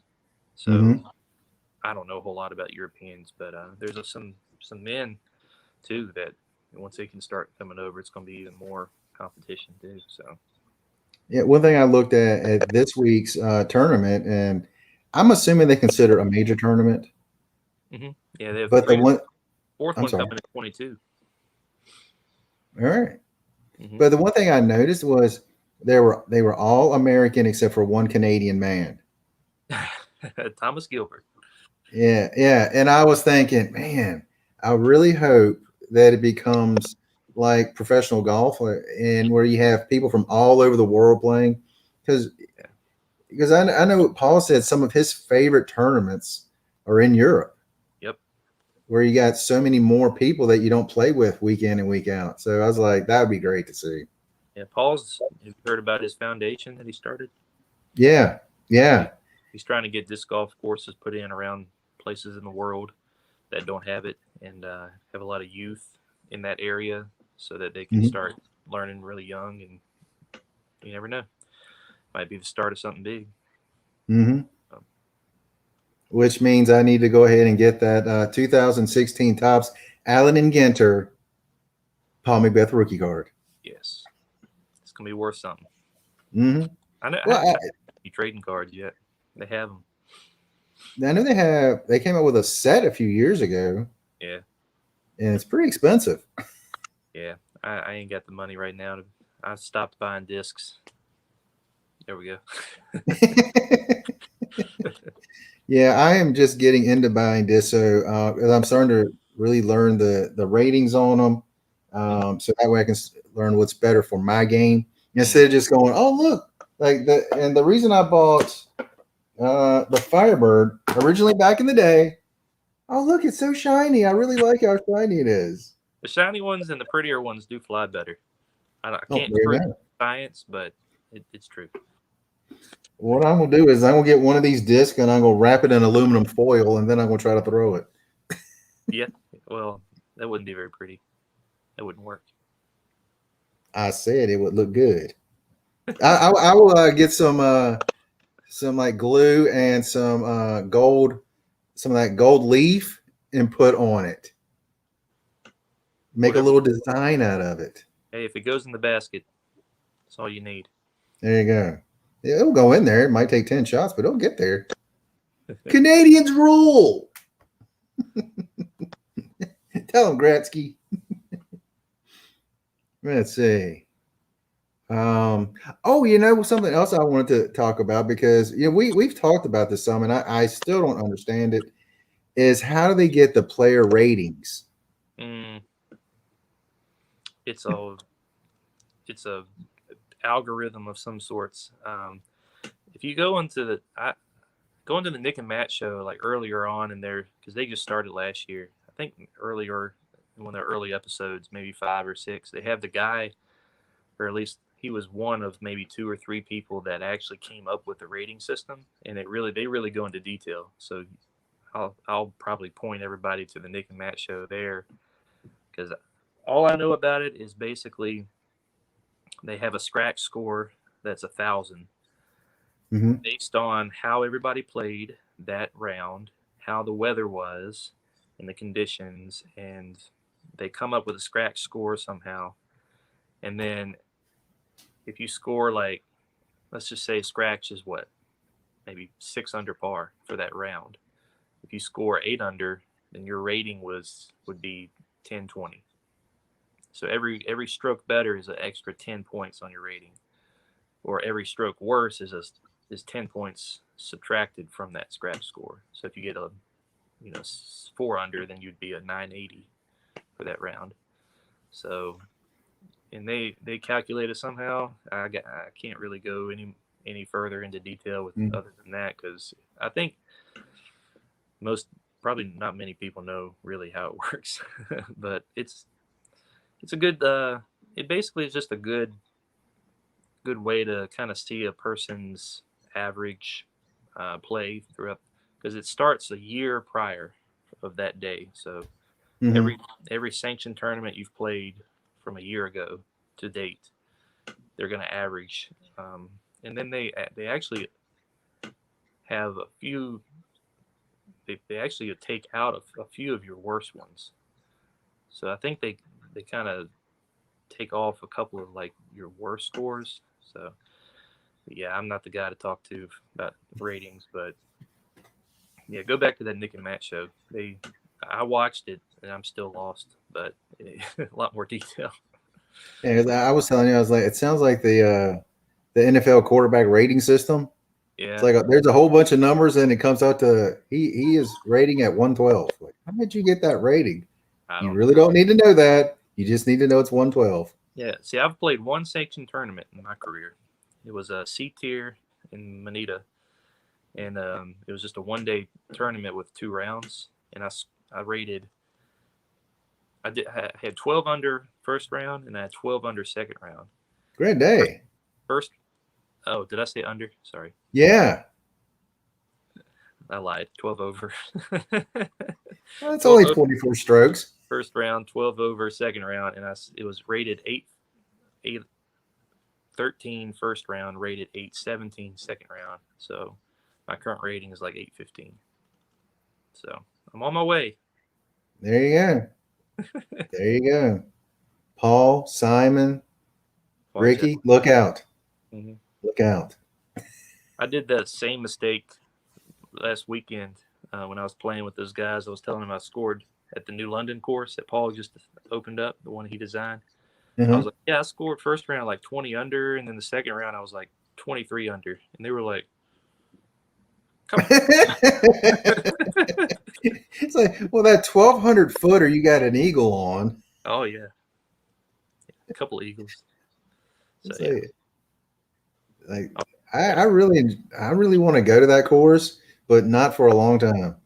Speaker 2: so
Speaker 1: Mm-hmm.
Speaker 2: I don't know a whole lot about Europeans, but there's some men too that once they can start coming over, it's going to be even more competition too. So
Speaker 1: Yeah, one thing I looked at this week's tournament, and I'm assuming they consider a major tournament,
Speaker 2: yeah, they have
Speaker 1: but the
Speaker 2: three.
Speaker 1: one,
Speaker 2: Fourth
Speaker 1: I'm
Speaker 2: one
Speaker 1: sorry.
Speaker 2: coming in 22.
Speaker 1: All right.
Speaker 2: Mm-hmm.
Speaker 1: But the one thing I noticed was they were all American except for one Canadian man.
Speaker 2: Thomas Gilbert.
Speaker 1: Yeah, yeah. And I was thinking, man, I really hope that it becomes like professional golf, and where you have people from all over the world playing, because
Speaker 2: Yeah.
Speaker 1: because I know Paul said some of his favorite tournaments are in Europe,
Speaker 2: Yep.
Speaker 1: where you got so many more people that you don't play with week in and week out. So I was like, that would be great to see.
Speaker 2: Yeah. Paul's. Have you heard about his foundation that he started?
Speaker 1: Yeah,
Speaker 2: He,
Speaker 1: yeah.
Speaker 2: he's trying to get disc golf courses put in around places in the world that don't have it, and have a lot of youth in that area, so that they can
Speaker 1: Mhm.
Speaker 2: start learning really young. And you never know, might be the start of something big.
Speaker 1: Hmm.
Speaker 2: Um,
Speaker 1: Which means I need to go ahead and get that 2016 Topps Allen and Ginter Paul Mcbeth rookie card.
Speaker 2: yes, it's gonna be worth something.
Speaker 1: Hmm.
Speaker 2: I know. I
Speaker 1: Well,
Speaker 2: haven't found any trading cards yet. They have them.
Speaker 1: I know they came out with a set a few years ago,
Speaker 2: Yeah.
Speaker 1: and it's pretty expensive.
Speaker 2: Yeah. I ain't got the money right now. I stopped buying discs. There we go.
Speaker 1: Yeah, I am just getting into buying this, so I'm starting to really learn the ratings on them, so that way I can learn what's better for my game instead of just going, oh look, like the and the reason I bought the Firebird originally back in the day. Oh look, it's so shiny. I really like how shiny it is.
Speaker 2: The shiny ones and the prettier ones do fly better. I
Speaker 1: Oh,
Speaker 2: can't
Speaker 1: there you
Speaker 2: prove
Speaker 1: go.
Speaker 2: science, but it's true.
Speaker 1: What I'm gonna do is I'm gonna get one of these discs and I'm gonna wrap it in aluminum foil and then I'm gonna try to throw it.
Speaker 2: Yeah. Well, that wouldn't be very pretty. That wouldn't work.
Speaker 1: I said it would look good. I will get some like glue and some gold, some of that gold leaf, and put on it. Make a
Speaker 2: Whatever.
Speaker 1: little design out of it.
Speaker 2: Hey, if it goes in the basket, that's all you need.
Speaker 1: There you go. Yeah, it'll go in there. It might take 10 shots, but it'll get there. Canadians rule. Tell them, Gretzky. Let's see. Oh, something else I wanted to talk about, because we've talked about this some, and I still don't understand it. Is how do they get the player ratings?
Speaker 2: Mm, it's a it's a algorithm of some sorts. If you go into the Nick and Matt show like earlier on in there, because they just started last year. I think earlier in one of their early episodes, maybe 5 or 6, they have the guy, or at least he was one of maybe 2 or 3 people that actually came up with the rating system, and they really go into detail. So I'll probably point everybody to the Nick and Matt show there, because all I know about it is basically they have a scratch score that's 1,000
Speaker 1: Mm-hmm.
Speaker 2: based on how everybody played that round, how the weather was, and the conditions, and they come up with a scratch score somehow. And then if you score, like, let's just say scratch is what, maybe 6 under par for that round. If you score 8 under, then your rating would be 10-20. So every stroke better is an extra 10 points on your rating, or every stroke worse is 10 points subtracted from that scratch score. So if you get a 4 under, then you'd be a 980 for that round. So, and they calculated somehow. I can't really go any further into detail with other than that, because I think probably not many people know really how it works. But it's a good it basically is just a good way to kind of see a person's average play throughout, because it starts a year prior of that day. So every sanctioned tournament you've played from a year ago to date, they're going to average, and then they actually have a few. They actually take out a few of your worst ones. So I think they kind of take off a couple of like your worst scores. So yeah, I'm not the guy to talk to about ratings, but yeah, go back to that Nick and Matt show. I watched it and I'm still lost, but a lot more detail.
Speaker 1: Yeah, I was telling you, I was like, it sounds like the NFL quarterback rating system.
Speaker 2: Yeah,
Speaker 1: it's like there's a whole bunch of numbers, and it comes out to he is rating at 112. Like, how did you get that rating? You really don't need to know that. You just need to know it's 112.
Speaker 2: Yeah. See, I've played one sanctioned tournament in my career. It was a C tier in Manita, and it was just a 1-day tournament with 2 rounds, and I rated. I had 12 under first round, and I had 12 under second round.
Speaker 1: Great day.
Speaker 2: First. Oh, did I say under? Sorry.
Speaker 1: Yeah.
Speaker 2: I lied. 12 over.
Speaker 1: That's only 24 strokes.
Speaker 2: First round, 12 over second round, and it was rated 813 first round, rated 817 second round. So my current rating is like 815. So I'm on my way.
Speaker 1: There you go. There you go. Paul, Simon, Ricky, look out. Mm-hmm. Look out.
Speaker 2: I did that same mistake last weekend when I was playing with those guys. I was telling them I scored at the New London course that Paul just opened up, the one he designed. I was like, yeah, I scored first round like 20 under, and then the second round I was like 23 under. And they were like, come on.
Speaker 1: It's like, well, that 1,200 footer you got an eagle on.
Speaker 2: Oh, yeah. A couple of eagles. So, yeah.
Speaker 1: Like, I really want to go to that course, but not for a long time.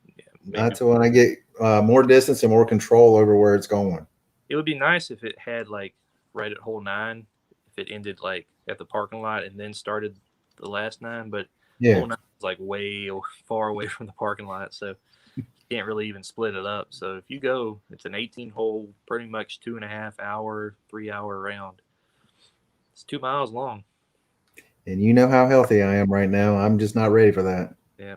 Speaker 1: Yeah, not till when I get more distance and more control over where it's going.
Speaker 2: It would be nice if it had like right at hole 9, if it ended like at the parking lot and then started the last 9. But hole 9 is like way far away from the parking lot, so you can't really even split it up. So if you go, it's an 18-hole, pretty much 2.5 hour, 3-hour round. It's 2 miles long.
Speaker 1: And you know how healthy I am right now. I'm just not ready for that.
Speaker 2: Yeah,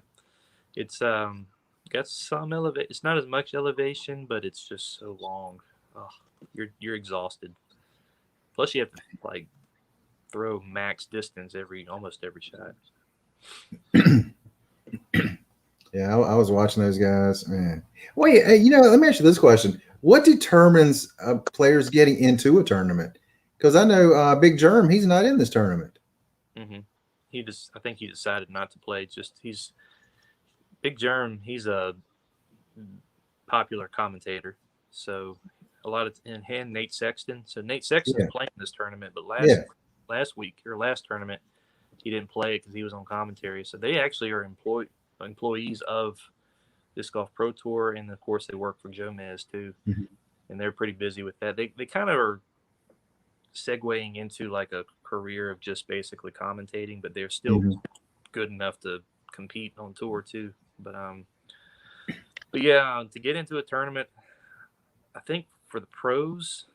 Speaker 2: it's got some elevation. It's not as much elevation, but it's just so long. Oh, you're exhausted. Plus, you have to like throw max distance almost every shot.
Speaker 1: Yeah, I was watching those guys. Man, wait, let me ask you this question: what determines players getting into a tournament? Because I know Big Germ, he's not in this tournament.
Speaker 2: Mm-hmm. I think he decided not to play. He's Big Germ. He's a popular commentator, so a lot of and Nate Sexton. So Nate Sexton's playing this tournament, but last tournament he didn't play because he was on commentary. So they actually are employees of Disc Golf Pro Tour, and of course they work for Jomez too, and they're pretty busy with that. They kind of are segueing into like a career of just basically commentating, but they're still good enough to compete on tour too. But yeah, to get into a tournament, I think for the pros,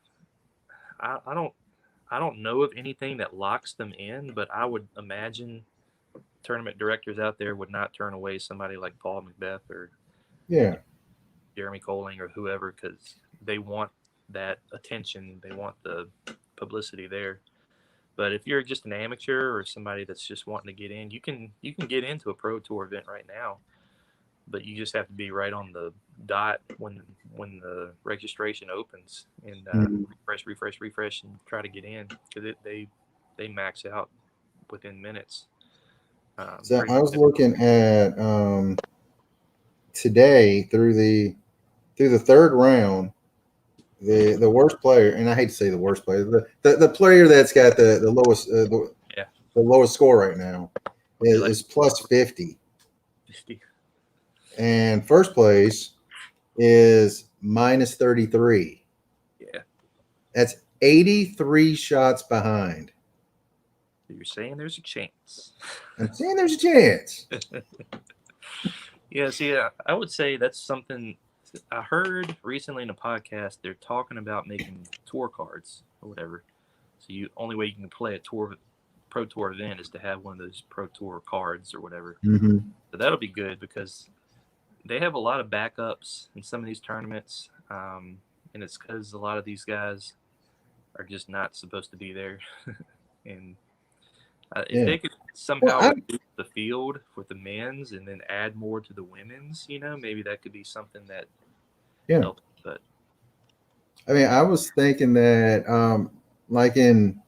Speaker 2: I don't know of anything that locks them in, but I would imagine tournament directors out there would not turn away somebody like Paul Mcbeth or Jeremy Coling or whoever, because they want that attention, they want the publicity there. But if you're just an amateur or somebody that's just wanting to get in, you can get into a pro tour event right now. but you just have to be right on the dot when the registration opens, and
Speaker 1: Mhm.
Speaker 2: refresh, and try to get in, because they max out within minutes.
Speaker 1: So
Speaker 2: Pretty
Speaker 1: I was
Speaker 2: difficult.
Speaker 1: looking at today through the third round, the worst player, and I hate to say the worst player, the player that's got the lowest
Speaker 2: Yeah,
Speaker 1: the lowest score right now
Speaker 2: would be like
Speaker 1: is plus 50,
Speaker 2: 50.
Speaker 1: and first place is minus 33.
Speaker 2: Yeah,
Speaker 1: That's 83 shots behind.
Speaker 2: so you're saying there's a chance.
Speaker 1: I'm saying there's a chance.
Speaker 2: Yeah, see, I would say that's something I heard recently in a podcast. They're talking about making tour cards or whatever. So you only way you can play a pro tour event is to have one of those pro tour cards or whatever.
Speaker 1: Mm-hmm.
Speaker 2: So that'll be good because they have a lot of backups in some of these tournaments, and it's because a lot of these guys are just not supposed to be there. And if
Speaker 1: Yeah.
Speaker 2: they could
Speaker 1: Well,
Speaker 2: somehow reduce the field for the men's and then add more to the women's, maybe that could be something that
Speaker 1: yeah.
Speaker 2: helps. But
Speaker 1: I mean, I was thinking that, like in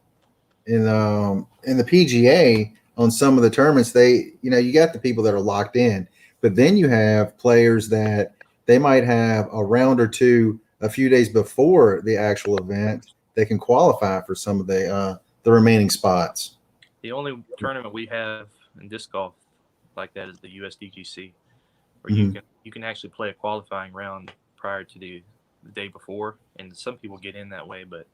Speaker 1: the PGA on some of the tournaments, you got the people that are locked in, but then you have players that they might have a round or two a few days before the actual event. They can qualify for some of the remaining spots.
Speaker 2: the only tournament we have in disc golf like that is the USDGC, where you
Speaker 1: Mm-hmm.
Speaker 2: can actually play a qualifying round prior to the day before, and some people get in that way. But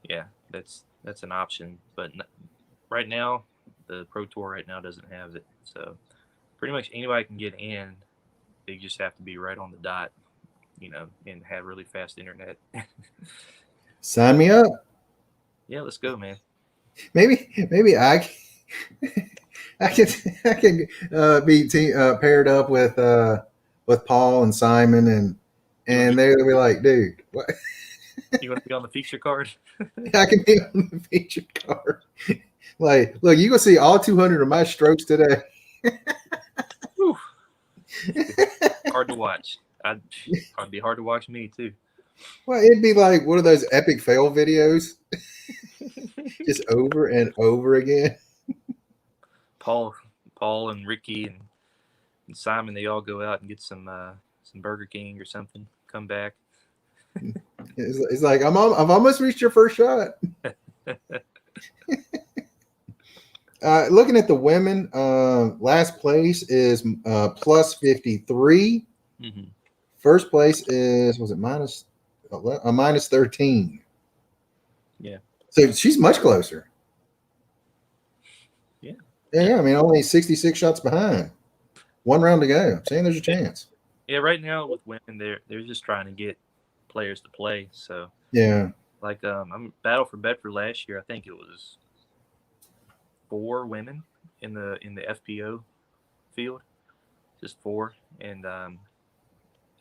Speaker 2: yeah, that's an option. But right now, the Pro Tour right now doesn't have it. So pretty much anybody can get in. They just have to be right on the dot, and have really fast internet.
Speaker 1: Sign me up.
Speaker 2: Yeah, let's go, man.
Speaker 1: Maybe I can I can be paired up with Paul and Simon
Speaker 2: You want to
Speaker 1: and they'll be like, dude, what?
Speaker 2: you want to be on the feature card?
Speaker 1: I can be on the featured card. Like, look, you can see all 200 of my strokes today.
Speaker 2: Whew, hard to watch. It'd be hard to watch me too.
Speaker 1: Well, it'd be like one of those epic fail videos, just over and over again.
Speaker 2: Paul, Paul and Ricky and Simon, they all go out and get some Burger King or something. Come back.
Speaker 1: It's like I've almost reached your first shot. Looking at the women, last place is plus 53.
Speaker 2: Mm-hmm.
Speaker 1: First place was it minus 13.
Speaker 2: Yeah.
Speaker 1: So she's much closer.
Speaker 2: Yeah.
Speaker 1: Yeah. I mean, only 66 shots behind. One round to go. I'm saying there's a chance.
Speaker 2: Yeah. Right now with women, they're just trying to get players to play. So
Speaker 1: Yeah.
Speaker 2: like I'm Battle for Bedford last year. I think it was 4 women in the FPO field, just 4, and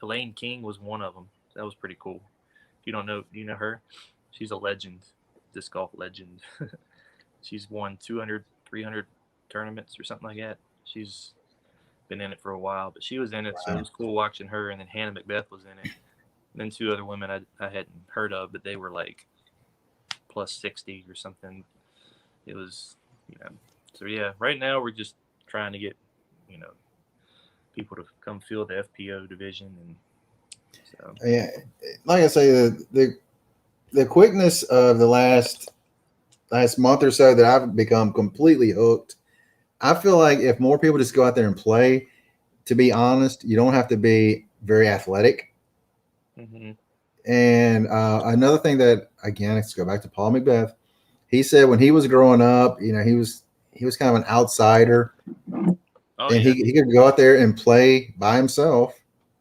Speaker 2: Elaine King was one of them. That was pretty cool. If you don't know, do you know her? She's a legend, disc golf legend. She's won 200, 300 tournaments or something like that. She's been in it for a while, but she was in it, so it was cool watching her. And then Hannah Mcbeth was in it. And then 2 other women I hadn't heard of, but they were like plus 60 or something. It was, so yeah, right now we're just trying to get, people to come fill the FPO division. And so,
Speaker 1: Yeah. Like I say, the quickness of the last month or so that I've become completely hooked. I feel like if more people just go out there and play, to be honest, you don't have to be very athletic.
Speaker 2: mm-hmm.
Speaker 1: And another thing that, again, let's go back to Paul Mcbeth. He said when he was growing up, he was kind of an outsider,
Speaker 2: Oh
Speaker 1: and
Speaker 2: yeah,
Speaker 1: he could go out there and play by himself.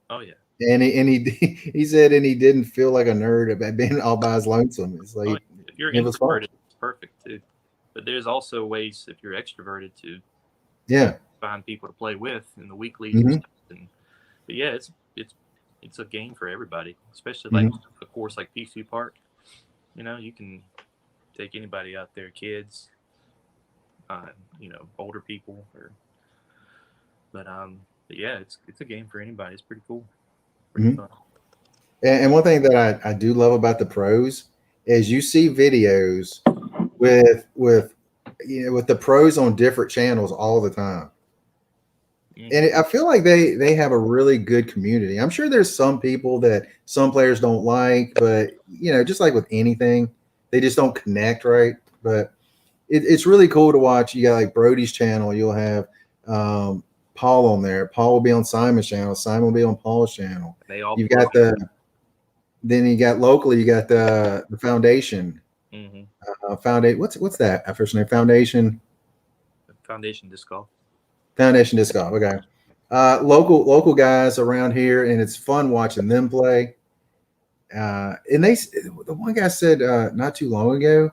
Speaker 2: oh yeah,
Speaker 1: And he said, and he didn't feel like a nerd about being all by his lonesome. It's
Speaker 2: oh, yeah.
Speaker 1: like
Speaker 2: If you're
Speaker 1: it was fun.
Speaker 2: introverted, it's perfect too. But there's also ways if you're extroverted to
Speaker 1: Yeah.
Speaker 2: find people to play with in the weeklies and
Speaker 1: Mm-hmm.
Speaker 2: stuff. But yeah, it's a game for everybody, especially like
Speaker 1: Mm-hmm.
Speaker 2: a course like PC Park. You can take anybody out there, kids, older people, but But yeah, it's a game for anybody. It's pretty cool, pretty fun.
Speaker 1: And one thing that I do love about the pros is you see videos with with the pros on different channels all the time. And I feel like they have a really good community. I'm sure there's some people that some players don't like, but just like with anything, they just don't connect right. But it's really cool to watch. You got like Brody's channel. You'll have Paul on there. Paul will be on Simon's channel. Simon will be on Paul's channel.
Speaker 2: They all
Speaker 1: You've got then you got locally. You got the foundation. Foundation. What's that first name?
Speaker 2: Foundation Disc Golf.
Speaker 1: Foundation Disc Golf. Okay. Local guys around here, and it's fun watching them play. And the one guy said not too long ago,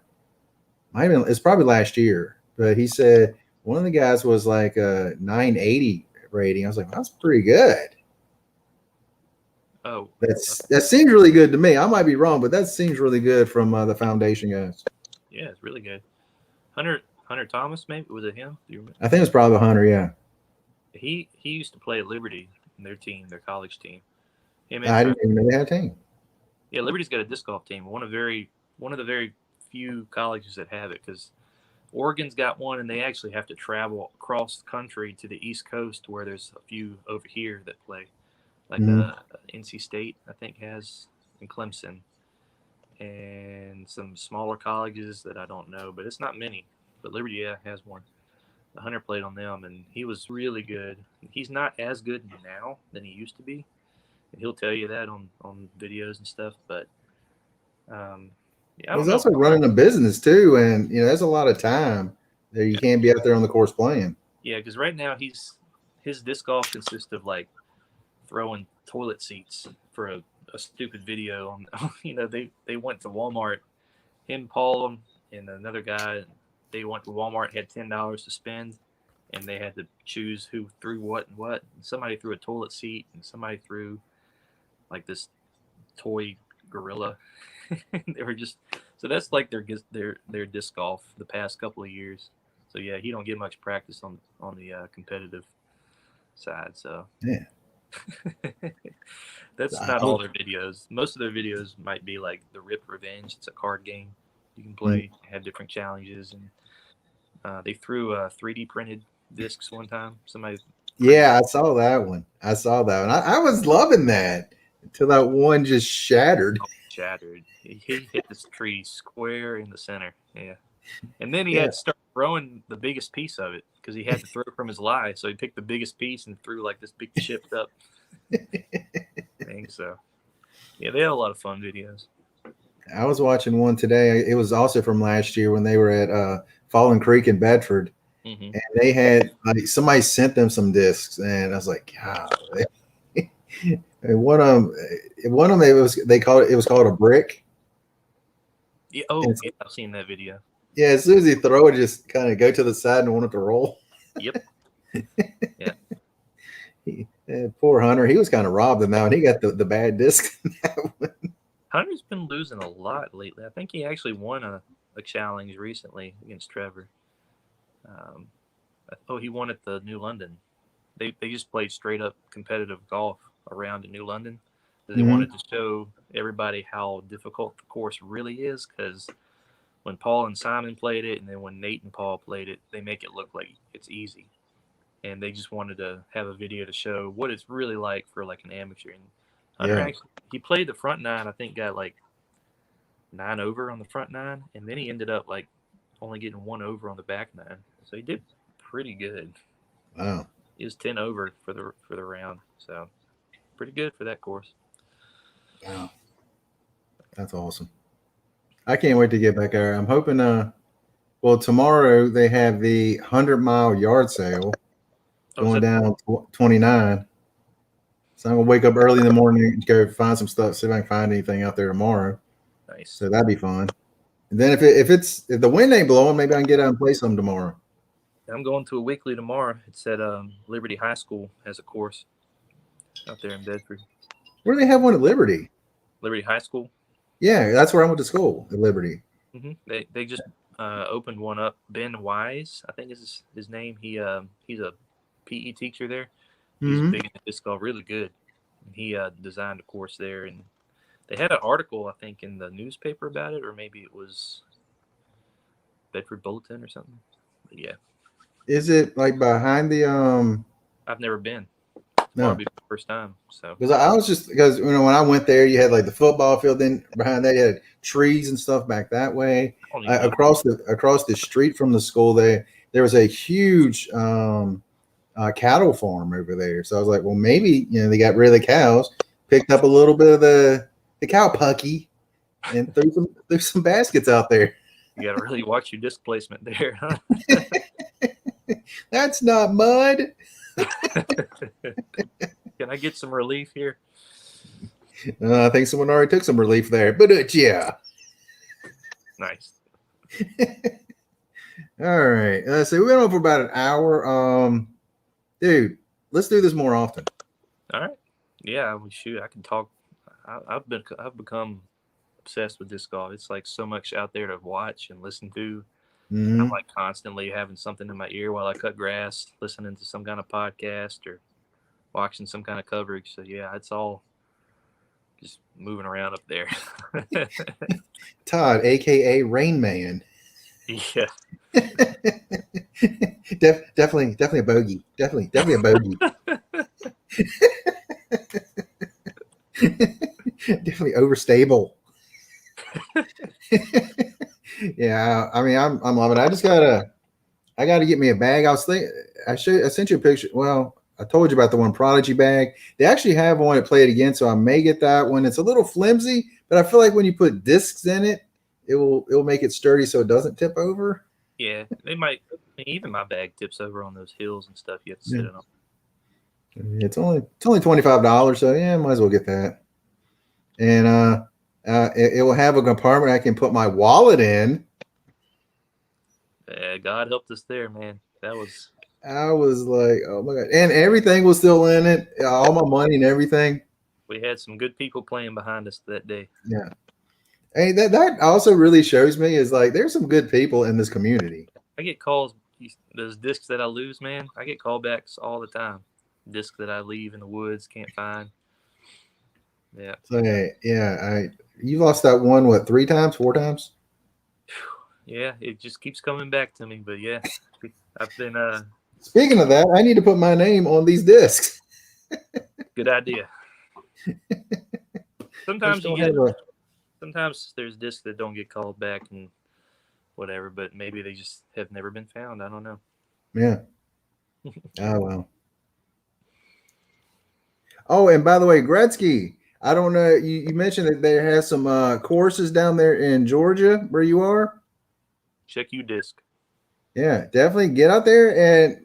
Speaker 1: it's probably last year, but he said one of the guys was like a 980 rating. I was like, that's pretty good.
Speaker 2: Oh,
Speaker 1: that seems really good to me. I might be wrong, but that seems really good from the foundation guys.
Speaker 2: Yeah, it's really good. Hunter Thomas, maybe was it him? Do you remember?
Speaker 1: I think it's probably Hunter. Yeah.
Speaker 2: He used to play at Liberty in their team, their college team.
Speaker 1: I didn't even know they had a team.
Speaker 2: Yeah, Liberty's got a disc golf team. One of the very few colleges that have it, because Oregon's got one, and they actually have to travel across the country to the East Coast, where there's a few over here that play. Like NC State, I think, has, and Clemson, and some smaller colleges that I don't know, but it's not many. But Liberty, yeah, has one. The Hunter played on them, and he was really good. He's not as good now than he used to be. And he'll tell you that on videos and stuff. But
Speaker 1: he's also running a business too, and there's a lot of time that you can't be out there on the course playing.
Speaker 2: Yeah, because right now his disc golf consists of like throwing toilet seats for a stupid video on. They went to Walmart, him, Paul, and another guy. They went to Walmart, had $10 to spend, and they had to choose who threw what and what. And somebody threw a toilet seat, and somebody threw like this toy gorilla. They were just so that's like their disc golf the past couple of years. So yeah, he don't get much practice on the competitive side. So
Speaker 1: yeah,
Speaker 2: that's not all their videos. Most of their videos might be like the Rip Revenge. It's a card game you can play, have different challenges, and they threw 3D printed discs one time. Somebody.
Speaker 1: Yeah, I saw that one. I was loving that until that one just shattered.
Speaker 2: Shattered. He hit this tree square in the center. Yeah. And then he had to start throwing the biggest piece of it because he had to throw from his lie. So he picked the biggest piece and threw like this big chipped up thing. So, yeah, they had a lot of fun videos.
Speaker 1: I was watching one today. It was also from last year when they were at Fallen Creek in Bedford. And they had somebody sent them some discs, and I was like, God. And one of them, it was called a brick.
Speaker 2: Yeah, yeah, I've seen that video.
Speaker 1: Yeah, as soon as he throw it, just kind of go to the side and want it to roll.
Speaker 2: Yep. Yeah.
Speaker 1: Poor Hunter, he was kind of robbed in that one. He got the bad disc in that one.
Speaker 2: Hunter's been losing a lot lately. I think he actually won a challenge recently against Trevor. He won at the New London. They just played straight up competitive golf around in New London. They wanted to show everybody how difficult the course really is, because when Paul and Simon played it, and then when Nate and Paul played it, they make it look like it's easy. And they just wanted to have a video to show what it's really like for like an amateur. And Hunter actually, he played the front nine, I think got like 9 over on the front nine, and then he ended up like only getting 1 over on the back nine. So he did pretty good.
Speaker 1: Wow.
Speaker 2: He was 10 over for the round. So pretty good for that course.
Speaker 1: Wow. That's awesome. I can't wait to get back there. I'm hoping tomorrow they have the 100-mile yard sale going down 29. So I'm gonna wake up early in the morning and go find some stuff, see if I can find anything out there tomorrow.
Speaker 2: Nice.
Speaker 1: So that'd be fun. And then if the wind ain't blowing, maybe I can get out and play some tomorrow.
Speaker 2: I'm going to a weekly tomorrow. It's at Liberty High School, has a course out there in Bedford.
Speaker 1: Where do they have one at Liberty?
Speaker 2: Liberty High School.
Speaker 1: Yeah, that's where I went to school, at Liberty.
Speaker 2: They just opened one up. Ben Wise, I think is his name. He's a PE teacher there. He's big into disc golf, really good. He designed a course there, and they had an article, I think, in the newspaper about it, or maybe it was Bedford Bulletin or something. But yeah.
Speaker 1: Is it like behind the
Speaker 2: I've never been.
Speaker 1: No,
Speaker 2: Probably the first time. So
Speaker 1: because I was just because when I went there, you had like the football field. Then behind that, you had trees and stuff back that way. Across the street from the school, there was a huge cattle farm over there. So I was like, well, maybe they got rid of the cows, picked up a little bit of the cow pucky, and threw some baskets out there.
Speaker 2: You got to really watch your disc placement there, huh?
Speaker 1: That's not mud.
Speaker 2: Can I get some relief here?
Speaker 1: I think someone already took some relief there, but yeah.
Speaker 2: Nice.
Speaker 1: All right. So we went on for about an hour. Dude, let's do this more often.
Speaker 2: All right. Yeah, shoot, I can talk. I've become obsessed with disc golf. It's like so much out there to watch and listen to.
Speaker 1: Mm-hmm.
Speaker 2: I'm like constantly having something in my ear while I cut grass, listening to some kind of podcast or watching some kind of coverage. So yeah, it's all just moving around up there.
Speaker 1: Todd, aka Rain Man.
Speaker 2: Yeah.
Speaker 1: Definitely a bogey. Definitely a bogey. Definitely overstable. Yeah, I mean, I'm loving it. I gotta get me a bag. I was thinking, I sent you a picture. Well, I told you about the one Prodigy bag. They actually have one at Play It Again, so I may get that one. It's a little flimsy, but I feel like when you put discs in it, it will make it sturdy so it doesn't tip over.
Speaker 2: Yeah, they might. Even my bag tips over on those hills and stuff. You have to sit it on.
Speaker 1: It's only $25, so yeah, might as well get that. And it will have a compartment I can put my wallet in.
Speaker 2: Yeah, God helped us there, man. I was
Speaker 1: like, oh my God. And everything was still in it. All my money and everything.
Speaker 2: We had some good people playing behind us that day.
Speaker 1: Yeah. Hey, that also really shows me is like there's some good people in this community.
Speaker 2: I get calls, those discs that I lose, man. I get callbacks all the time. Discs that I leave in the woods, can't find. Yeah.
Speaker 1: So yeah, you lost that one, what, 3 times, 4 times?
Speaker 2: Yeah, it just keeps coming back to me. But yeah, I've been
Speaker 1: Speaking of that, I need to put my name on these discs.
Speaker 2: Good idea. Sometimes sometimes there's discs that don't get called back and whatever, but maybe they just have never been found. I don't know.
Speaker 1: Yeah. Oh well. Oh, and by the way, Gretzky, I don't know. You mentioned that there has some courses down there in Georgia where you are.
Speaker 2: Check you disc.
Speaker 1: Yeah, definitely get out there and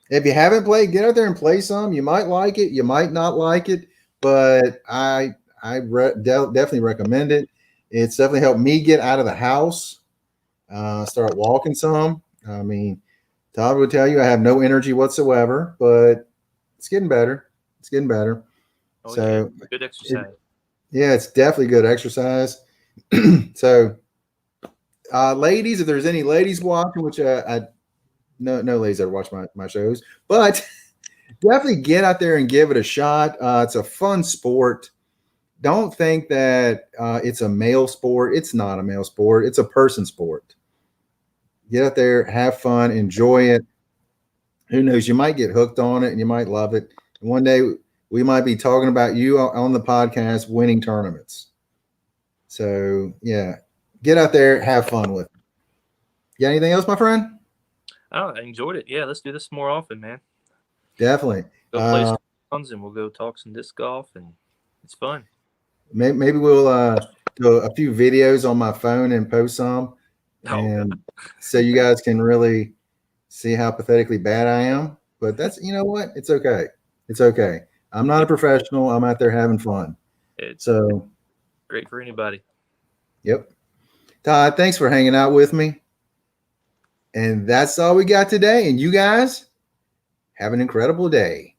Speaker 1: if you haven't played, get out there and play some. You might like it, you might not like it, but I definitely recommend it. It's definitely helped me get out of the house, start walking some. I mean, Todd would tell you I have no energy whatsoever, but it's getting better. It's getting better.
Speaker 2: Oh,
Speaker 1: so
Speaker 2: yeah. Good exercise.
Speaker 1: It's definitely good exercise. So, ladies, if there's any ladies watching, which no ladies ever watch my shows, but definitely get out there and give it a shot. It's a fun sport. Don't think that it's a male sport. It's not a male sport. It's a person sport. Get out there, have fun, enjoy it. Who knows? You might get hooked on it and you might love it. And one day we might be talking about you on the podcast winning tournaments. So, yeah, get out there, have fun with it. You got anything else, my friend?
Speaker 2: Oh, I enjoyed it. Yeah, let's do this more often, man.
Speaker 1: Definitely.
Speaker 2: Go play some rounds and we'll go talk some disc golf, and it's fun.
Speaker 1: Maybe we'll do a few videos on my phone and post some, and so you guys can really see how pathetically bad I am. But that's, you know what? It's okay. It's okay. I'm not a professional. I'm out there having fun.
Speaker 2: It's
Speaker 1: so
Speaker 2: great for anybody.
Speaker 1: Yep. Todd, thanks for hanging out with me. And that's all we got today. And you guys have an incredible day.